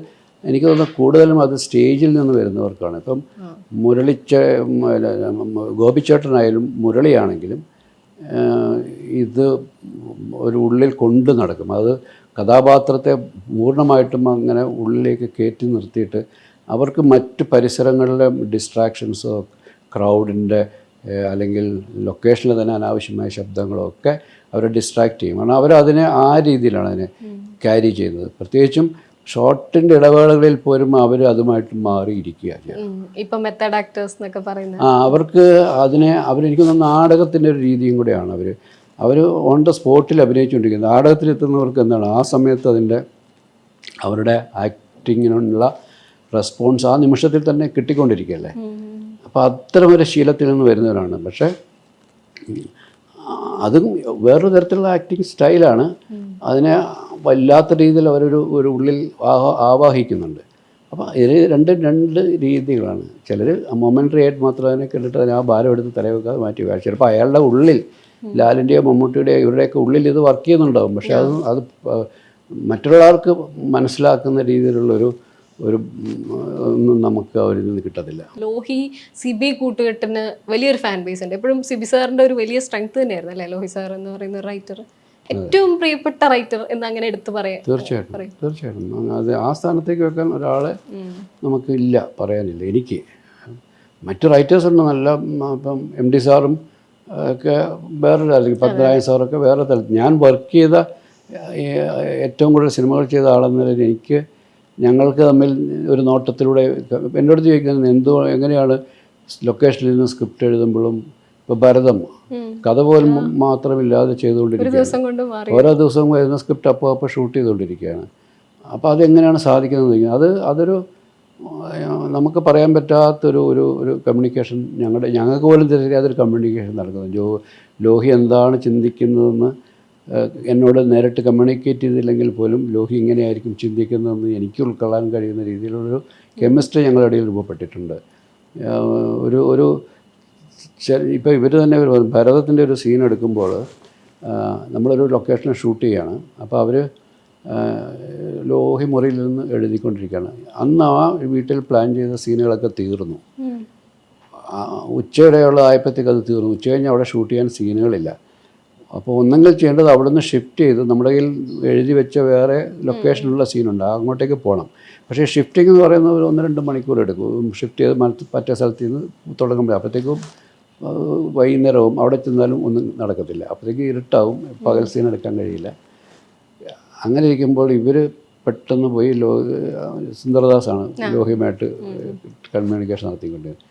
എനിക്ക് തോന്നുന്നു കൂടുതലും അത് സ്റ്റേജിൽ നിന്ന് വരുന്നവർക്കാണ്. ഇപ്പം ഗോപിച്ചേട്ടനായാലും മുരളിയാണെങ്കിലും ഇത് ഒരു ഉള്ളിൽ കൊണ്ട് നടക്കും. അത് കഥാപാത്രത്തെ പൂർണ്ണമായിട്ടും അങ്ങനെ ഉള്ളിലേക്ക് കയറ്റി നിർത്തിയിട്ട് അവർക്ക് മറ്റ് പരിസരങ്ങളിലെ ഡിസ്ട്രാക്ഷൻസോ ക്രൗഡിൻ്റെ അല്ലെങ്കിൽ ലൊക്കേഷനിൽ തന്നെ അനാവശ്യമായ ശബ്ദങ്ങളോ ഒക്കെ അവരെ ഡിസ്ട്രാക്റ്റ് ചെയ്യും. കാരണം അവരതിനെ ആ രീതിയിലാണ് അതിനെ ക്യാരി ചെയ്യുന്നത്. പ്രത്യേകിച്ചും ഷോർട്ടിൻ്റെ ഇടവേളകളിൽ പോലും അവർ അതുമായിട്ട് മാറിയിരിക്കുക. ഇപ്പം മെത്തേഡ് ആക്ടേഴ്സ് എന്നൊക്കെ പറയുന്നത് അവർക്ക് അവരെനിക്ക് തോന്നുന്നു നാടകത്തിൻ്റെ ഒരു രീതിയും കൂടെയാണ്. അവർ ഓൺ ദ സ്പോട്ടിൽ അഭിനയിച്ചുകൊണ്ടിരിക്കുന്നത്. നാടകത്തിലെത്തുന്നവർക്ക് എന്താണ് ആ സമയത്ത് അവരുടെ ആക്ടിങ്ങിനുള്ള റെസ്പോൺസ് ആ നിമിഷത്തിൽ തന്നെ കിട്ടിക്കൊണ്ടിരിക്കുകയല്ലേ. അപ്പോൾ അത്തരമൊരു ശീലത്തിൽ നിന്ന് വരുന്നവരാണ്. പക്ഷേ അതും വേറൊരു തരത്തിലുള്ള ആക്ടിങ് സ്റ്റൈലാണ്. അതിനെ വല്ലാത്ത രീതിയിൽ ഒരു ഉള്ളിൽ ആവാഹിക്കുന്നുണ്ട്. അപ്പോൾ ഇത് രണ്ട് രീതികളാണ്. ചിലർ മൊമെൻ്ററി ആയിട്ട് മാത്രം അതിനെ കണ്ടിട്ട് അതിനെ ആ ഭാരം എടുത്ത് തലവെക്കാതെ മാറ്റി വയ്ക്കുക. ചിലപ്പോൾ അയാളുടെ ഉള്ളിൽ ലാലിൻ്റെയോ മമ്മൂട്ടിയുടെയോ ഇവരുടെയൊക്കെ ഉള്ളിൽ ഇത് വർക്ക് ചെയ്യുന്നുണ്ടാകും. പക്ഷേ അത് മറ്റുള്ളവർക്ക് മനസ്സിലാക്കുന്ന രീതിയിലുള്ളൊരു ഒന്നും നമുക്ക് അവരിൽ നിന്ന് കിട്ടത്തില്ല. ലോഹി സിബി കൂട്ടുകെട്ടിന് വലിയൊരു ഫാൻ ബേസ് ഉണ്ട്. എപ്പോഴും സിബി സാറിൻ്റെ ഒരു വലിയ സ്ട്രെങ്ത് തന്നെയായിരുന്നു അല്ലേ ലോഹി സാർ എന്ന് പറയുന്ന റൈറ്റർ? ഏറ്റവും പ്രിയപ്പെട്ട റൈറ്റർ എന്ന് അങ്ങനെ എടുത്ത് പറയാം. തീർച്ചയായിട്ടും അത് ആ സ്ഥാനത്തേക്ക് വെക്കാൻ ഒരാളെ നമുക്ക് ഇല്ല, പറയാനില്ല. എനിക്ക് മറ്റ് റൈറ്റേഴ്സ് ഉണ്ട് നല്ല. ഇപ്പം എം ഡി സാറും ഒക്കെ വേറൊരു തലത്തിൽ, പത്മനാഭൻ സാറൊക്കെ വേറെ തലത്തിൽ. ഞാൻ വർക്ക് ചെയ്ത ഏറ്റവും കൂടുതൽ സിനിമകൾ ചെയ്ത ആളെന്ന നിലയിൽ എനിക്ക് ഞങ്ങൾക്ക് തമ്മിൽ ഒരു നോട്ടത്തിലൂടെ എന്നോട് ചോദിക്കുന്നത് എങ്ങനെയാണ് ലൊക്കേഷനിൽ നിന്ന് സ്ക്രിപ്റ്റ് എഴുതുമ്പോഴും ഇപ്പോൾ ഭരതം കഥ പോലും മാത്രമില്ലാതെ ചെയ്തുകൊണ്ടിരിക്കുകയാണ്. ഓരോ ദിവസവും വരുന്ന സ്ക്രിപ്റ്റ് അപ്പോൾ ഷൂട്ട് ചെയ്തുകൊണ്ടിരിക്കുകയാണ്. അപ്പോൾ അതെങ്ങനെയാണ് സാധിക്കുന്നത്? അതൊരു നമുക്ക് പറയാൻ പറ്റാത്തൊരു ഒരു കമ്മ്യൂണിക്കേഷൻ ഞങ്ങൾക്ക് പോലും തിരിച്ചറിയാതൊരു കമ്മ്യൂണിക്കേഷൻ നടക്കുന്നത്. ലോഹി എന്താണ് ചിന്തിക്കുന്നതെന്ന് എന്നോട് നേരിട്ട് കമ്മ്യൂണിക്കേറ്റ് ചെയ്തില്ലെങ്കിൽ പോലും ലോഹി ഇങ്ങനെയായിരിക്കും ചിന്തിക്കുന്നതെന്ന് എനിക്ക് ഉൾക്കൊള്ളാൻ കഴിയുന്ന രീതിയിലുള്ളൊരു കെമിസ്ട്രി ഞങ്ങളുടെ ഇടയിൽ രൂപപ്പെട്ടിട്ടുണ്ട്. ഒരു ഇപ്പോൾ ഇവർ തന്നെ ഭരതത്തിൻ്റെ ഒരു സീൻ എടുക്കുമ്പോൾ നമ്മളൊരു ലൊക്കേഷനിൽ ഷൂട്ട് ചെയ്യുകയാണ്. അപ്പോൾ അവർ ലോഹി മുറിയിൽ നിന്ന് എഴുതിക്കൊണ്ടിരിക്കുകയാണ്. അന്ന് ആ വീട്ടിൽ പ്ലാൻ ചെയ്ത സീനുകളൊക്കെ തീർന്നു. ഉച്ചവരെയുള്ള ആയപ്പോഴത്തേക്ക് അത് തീർന്നു. ഉച്ച കഴിഞ്ഞ് അവിടെ ഷൂട്ട് ചെയ്യാൻ സീനുകളില്ല. അപ്പോൾ ഒന്നെങ്കിൽ ചെയ്യേണ്ടത് അവിടെ നിന്ന് ഷിഫ്റ്റ് ചെയ്ത് നമ്മുടെ കയ്യിൽ എഴുതി വെച്ച വേറെ ലൊക്കേഷനിലുള്ള സീനുണ്ട്, അങ്ങോട്ടേക്ക് പോകണം. പക്ഷേ ഷിഫ്റ്റിംഗ് എന്ന് പറയുന്നത് ഒരു 1-2 മണിക്കൂർ എടുക്കും. ഷിഫ്റ്റ് ചെയ്ത് മറ്റേ സ്ഥലത്ത് നിന്ന് തുടങ്ങുമ്പോൾ അപ്പോഴത്തേക്കും വൈകുന്നേരവും അവിടെ ചെന്നാലും ഒന്നും നടക്കത്തില്ല. അപ്പോഴത്തേക്ക് ഇരുട്ടാവും, പകൽ സീൻ എടുക്കാൻ കഴിയില്ല. അങ്ങനെ ഇരിക്കുമ്പോൾ ഇവർ പെട്ടെന്ന് പോയി സുന്ദർദാസാണ് ലോഹിയുമായിട്ട് കമ്മ്യൂണിക്കേഷൻ നടത്തിക്കൊണ്ടിരുന്നത്.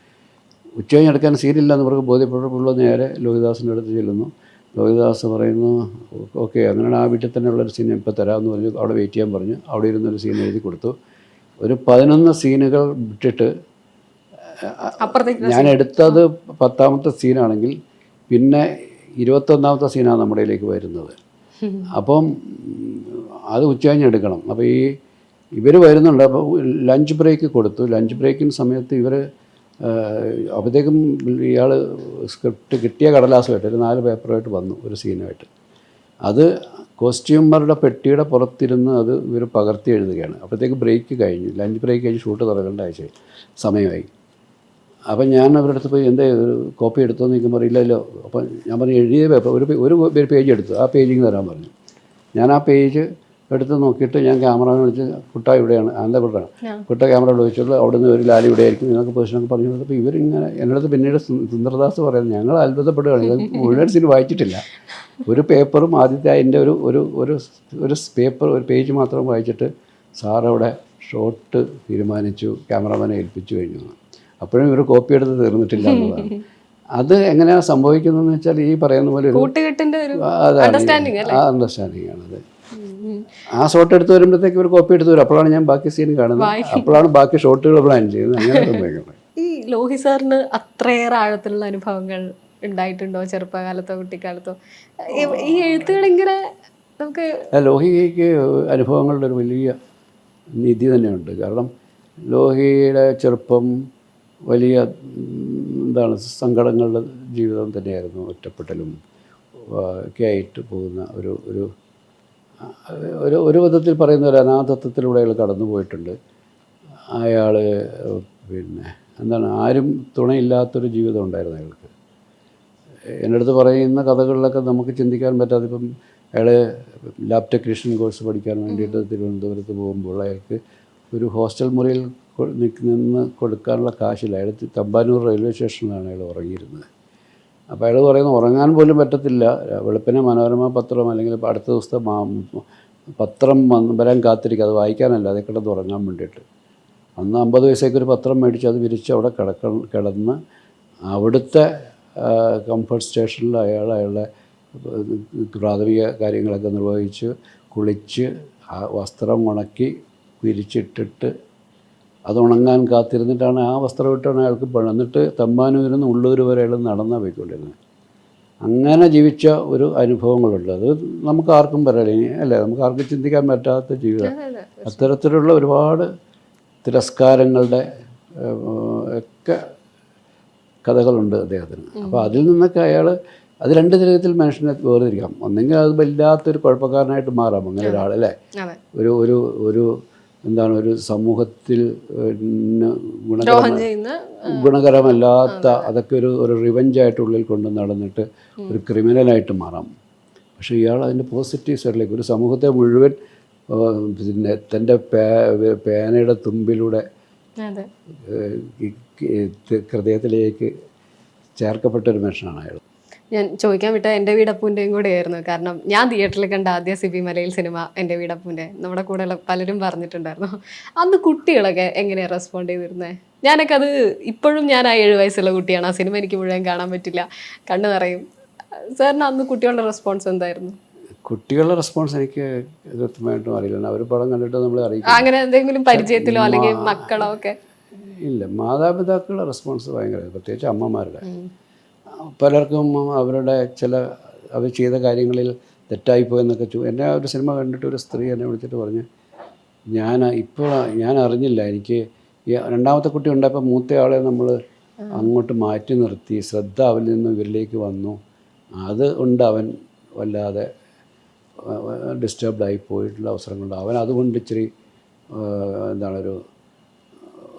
ഉച്ച കഴിഞ്ഞ് എടുക്കാൻ സീനില്ല എന്ന് അവർക്ക് ബോധ്യപ്പെട്ടപ്പോൾ നേരെ ലോഹിദാസിൻ്റെ അടുത്ത് ചെല്ലുന്നു. ലോഹിദാസ് പറയുന്നു, ഓക്കെ അങ്ങനെയാണ് ആ വീട്ടിൽ തന്നെയുള്ളൊരു സീൻ ഇപ്പോൾ തരാമെന്ന് പറഞ്ഞു. അവിടെ വെയിറ്റ് ചെയ്യാൻ പറഞ്ഞു. അവിടെ ഇരുന്നൊരു സീൻ എഴുതി കൊടുത്തു. ഒരു 11 സീനുകൾ വിട്ടിട്ട് ഞാൻ എടുത്തത് 10ാമത്തെ സീനാണെങ്കിൽ പിന്നെ 21ാമത്തെ സീനാണ് നമ്മുടെ ഇതിലേക്ക് വരുന്നത്. അപ്പം അത് ഉച്ചകഴിഞ്ഞ് എടുക്കണം. അപ്പോൾ ഇവർ വരുന്നുണ്ട്. അപ്പോൾ ലഞ്ച് ബ്രേക്ക് കൊടുത്തു. ലഞ്ച് ബ്രേക്കിന് സമയത്ത് ഇവർ അപ്പോഴത്തേക്കും ഇയാൾ സ്ക്രിപ്റ്റ് കിട്ടിയ കടലാസുമായിട്ട് ഒരു 4 പേപ്പറുമായിട്ട് വന്നു ഒരു സീനുമായിട്ട്. അത് കോസ്റ്റ്യൂമറുടെ പെട്ടിയുടെ പുറത്തിരുന്ന് അത് ഇവർ പകർത്തി എഴുതുകയാണ്. അപ്പോഴത്തേക്ക് ബ്രേക്ക് കഴിഞ്ഞു, ലഞ്ച് ബ്രേക്ക് കഴിഞ്ഞ് ഷൂട്ട് തുടങ്ങേണ്ട സമയമായി. അപ്പം ഞാൻ അവരുടെ അടുത്ത് പോയി എന്താ ഒരു കോപ്പി എടുത്തോന്ന് നിൽക്കുമ്പോൾ ഇല്ലല്ലോ. അപ്പം ഞാൻ പറഞ്ഞു എഴുതിയ പേപ്പർ ഒരു പേജ് എടുത്തു, ആ പേജിങ് തരാൻ പറഞ്ഞു. ഞാൻ ആ പേജ് എടുത്ത് നോക്കിയിട്ട് ഞാൻ ക്യാമറമാനെ വിളിച്ച് കുട്ട ഇവിടെയാണ് ആന്ധ്രപ്രദേശാണ് ആ. കുട്ട ക്യാമറ വിളിച്ചിട്ട് അവിടെ നിന്ന് ഒരു ലാലി ഇവിടെ ആയിരിക്കും നിങ്ങൾക്ക് പൊസിഷനൊക്കെ പറഞ്ഞു കൊടുത്തപ്പോൾ ഇവരിങ്ങനെ എൻ്റെ അടുത്ത് പിന്നീട് സുന്ദർദാസ് പറയുന്നത് ഞങ്ങൾ അത്ഭുതപ്പെടുകയാണ് ഇത് മുഴുവൻ സീൻ വായിച്ചിട്ടില്ല, ഒരു പേപ്പറും ആദ്യത്തെ അതിൻ്റെ ഒരു പേപ്പർ ഒരു പേജ് മാത്രം വായിച്ചിട്ട് സാറവിടെ ഷോട്ട് തീരുമാനിച്ചു, ക്യാമറമാനെ ഏൽപ്പിച്ചു കഴിഞ്ഞു. അപ്പോഴും ഇവർ കോപ്പി എടുത്ത് തീർന്നിട്ടില്ല എന്നുള്ളതാണ്. അത് എങ്ങനെയാണ് സംഭവിക്കുന്നതെന്ന് വെച്ചാൽ ഈ പറയുന്ന പോലെ കൂട്ടുകെട്ടിന്റെ ഒരു അതാണ് അണ്ടർസ്റ്റാൻഡിങ് ആണത്. ആ ഷോട്ട് എടുത്ത് വരുമ്പോഴത്തേക്ക് ഇവർ കോപ്പി എടുത്ത് വരും. അപ്പോഴാണ് ഞാൻ ബാക്കി സീൻ കാണുന്നത്, അപ്പോഴാണ് ബാക്കി ഷോട്ടുകൾ പ്ലാൻ ചെയ്യുന്നത്. അങ്ങനെ സംഭവിക്കുന്നത്. ഈ ലോഹി സാറിന് അത്രയേറെ ആഴത്തിലുള്ള അനുഭവങ്ങൾ ഉണ്ടായിട്ടുണ്ടോ ചെറുപ്പകാലത്തോ കുട്ടിക്കാലത്തോ? ഈ എഴുത്തുകൾ ഇങ്ങനെ നമുക്ക് ലോഹിക്ക് അനുഭവങ്ങളുടെ ഒരു വലിയ നിധി തന്നെയുണ്ട്. കാരണം ലോഹിയുടെ ചെറുപ്പം വലിയ എന്താണ് സങ്കടങ്ങളുടെ ജീവിതം തന്നെയായിരുന്നു. ഒറ്റപ്പെടലും ഒക്കെ ആയിട്ട് പോകുന്ന ഒരു വിധത്തിൽ പറയുന്ന ഒരു അനാഥത്വത്തിലൂടെ അയാൾ കടന്നു പോയിട്ടുണ്ട്. അയാൾ പിന്നെ എന്താണ് ആരും തുണയില്ലാത്തൊരു ജീവിതം ഉണ്ടായിരുന്നു അയാൾക്ക്. എൻ്റെ അടുത്ത് പറയുന്ന കഥകളിലൊക്കെ നമുക്ക് ചിന്തിക്കാൻ പറ്റാതെ, ഇപ്പം അയാൾ ലാബ് ടെക്നീഷ്യൻ കോഴ്സ് പഠിക്കാൻ വേണ്ടിയിട്ട് തിരുവനന്തപുരത്ത് പോകുമ്പോൾ അയാൾക്ക് ഒരു ഹോസ്റ്റൽ മുറിയിൽ നിന്ന് കൊടുക്കാനുള്ള കാശില്ല. അയാൾ തമ്പാനൂർ റെയിൽവേ സ്റ്റേഷനിലാണ് അയാൾ ഉറങ്ങിയിരുന്നത്. അപ്പോൾ അയാൾ പറയുന്നത് ഉറങ്ങാൻ പോലും പറ്റത്തില്ല. വെളുപ്പിനെ മനോരമ പത്രം അല്ലെങ്കിൽ അടുത്ത ദിവസത്തെ പത്രം വരാൻ കാത്തിരിക്കുക, അത് വായിക്കാനല്ല, അതേ കിടന്ന് ഉറങ്ങാൻ വേണ്ടിയിട്ട്. അന്ന് 50 പൈസയ്ക്ക് ഒരു പത്രം മേടിച്ച് അത് വിരിച്ച് അവിടെ കിടന്ന് അവിടുത്തെ കംഫർട്ട് സ്റ്റേഷനിൽ അയാളുടെ പ്രാഥമിക കാര്യങ്ങളൊക്കെ നിർവഹിച്ച് കുളിച്ച് ആ വസ്ത്രം ഉണക്കി വിരിച്ചിട്ടിട്ട് അത് ഉണങ്ങാൻ കാത്തിരുന്നിട്ടാണ് ആ വസ്ത്രം ഇട്ടാണ് അയാൾക്ക് പണി. എന്നിട്ട് തമ്പാനൂരിൽ നിന്ന് ഉള്ളൂർ വരെ അയാൾ നടന്നാണ് പോയിക്കൊണ്ടിരുന്നത്. അങ്ങനെ ജീവിച്ച ഒരു അനുഭവങ്ങളുണ്ട്. അത് നമുക്ക് ആർക്കും പറയാനില്ല, അല്ലേ? നമുക്ക് ആർക്കും ചിന്തിക്കാൻ പറ്റാത്ത ജീവിതം. അത്തരത്തിലുള്ള ഒരുപാട് തിരസ്കാരങ്ങളുടെ ഒക്കെ കഥകളുണ്ട് അദ്ദേഹത്തിന്. അപ്പോൾ അതിൽ നിന്നൊക്കെ അത് രണ്ട് തരത്തിൽ മനുഷ്യനെ വേർതിരിക്കാം. ഒന്നെങ്കിൽ അത് വല്ലാത്തൊരു കുഴപ്പക്കാരനായിട്ട് മാറാം അങ്ങനെ ഒരാൾ, അല്ലേ? ഒരു എന്താണ് ഒരു സമൂഹത്തിൽ ഗുണകരമല്ലാത്ത അതൊക്കെ ഒരു റിവഞ്ചായിട്ട് ഉള്ളിൽ കൊണ്ട് നടന്നിട്ട് ഒരു ക്രിമിനലായിട്ട് മാറാം. പക്ഷേ ഇയാൾ അതിൻ്റെ പോസിറ്റീവ് സൈഡിലേക്ക് ഒരു സമൂഹത്തെ മുഴുവൻ പിന്നെ തൻ്റെ പേനയുടെ തുമ്പിലൂടെ ഹൃദയത്തിലേക്ക് ചേർക്കപ്പെട്ടൊരു മനുഷ്യനാണ് അയാൾ. ഞാൻ ചോദിക്കാൻ വിട്ട എൻ്റെ വീടപ്പൂൻ്റെയും കൂടെയായിരുന്നു. കാരണം ഞാൻ തിയേറ്ററിൽ കണ്ട ആദ്യ സിബി മലയിൽ സിനിമ എൻ്റെ വീടപ്പൂൻ്റെ. നമ്മുടെ കൂടെയുള്ള പലരും പറഞ്ഞിട്ടുണ്ടായിരുന്നു. അന്ന് കുട്ടികളൊക്കെ എങ്ങനെയാണ് റെസ്പോണ്ട് ചെയ്തിരുന്നത്? ഞാനൊക്കെ അത് ഇപ്പോഴും ഞാൻ ആ 7 വയസ്സുള്ള കുട്ടിയാണ്. ആ സിനിമ എനിക്ക് മുഴുവൻ കാണാൻ പറ്റില്ല, കണ്ണു നിറയും. സാറിന് അന്ന് കുട്ടികളുടെ റെസ്പോൺസ് എന്തായിരുന്നു? കുട്ടികളുടെ റെസ്പോൺസ് എനിക്ക് കൃത്യമായിട്ടും അറിയില്ല. അവർ പടം കണ്ടിട്ട് നമ്മളെ അറിയിക്കും. അങ്ങനെ എന്തെങ്കിലും പരിചയത്തിലോ അല്ലെങ്കിൽ മക്കളോ ഒക്കെ? ഇല്ല, മാതാപിതാക്കളുടെ റെസ്പോൺസ് ഭയങ്കര, പ്രത്യേകിച്ച് അമ്മമാരുടെ. പലർക്കും അവരുടെ അവർ ചെയ്ത കാര്യങ്ങളിൽ തെറ്റായിപ്പോയെന്നൊക്കെ എന്നെ ഒരു സിനിമ കണ്ടിട്ട് ഒരു സ്ത്രീ എന്നെ വിളിച്ചിട്ട് പറഞ്ഞു, ഞാൻ അറിഞ്ഞില്ല, എനിക്ക് ഈ രണ്ടാമത്തെ കുട്ടി ഉണ്ടായപ്പോൾ മൂത്തയാളെ നമ്മൾ അങ്ങോട്ട് മാറ്റി നിർത്തി, ശ്രദ്ധ അവനിൽ നിന്ന് ഇവരിലേക്ക് വന്നു, അത് കൊണ്ട് അവൻ വല്ലാതെ ഡിസ്റ്റർബ്ഡായി പോയിട്ടുള്ള അവസരങ്ങളുണ്ട്. അവൻ അതുകൊണ്ട് ഇച്ചിരി ഒരു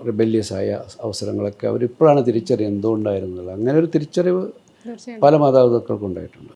റിബല്യസ് ആയ അവസരങ്ങളൊക്കെ അവരിപ്പോഴാണ് തിരിച്ചറിയുന്നത് എന്തുകൊണ്ടായിരുന്നില്ല. അങ്ങനെ ഒരു തിരിച്ചറിവ് പല മാതാപിതാക്കൾക്കും ഉണ്ടായിട്ടുണ്ട്.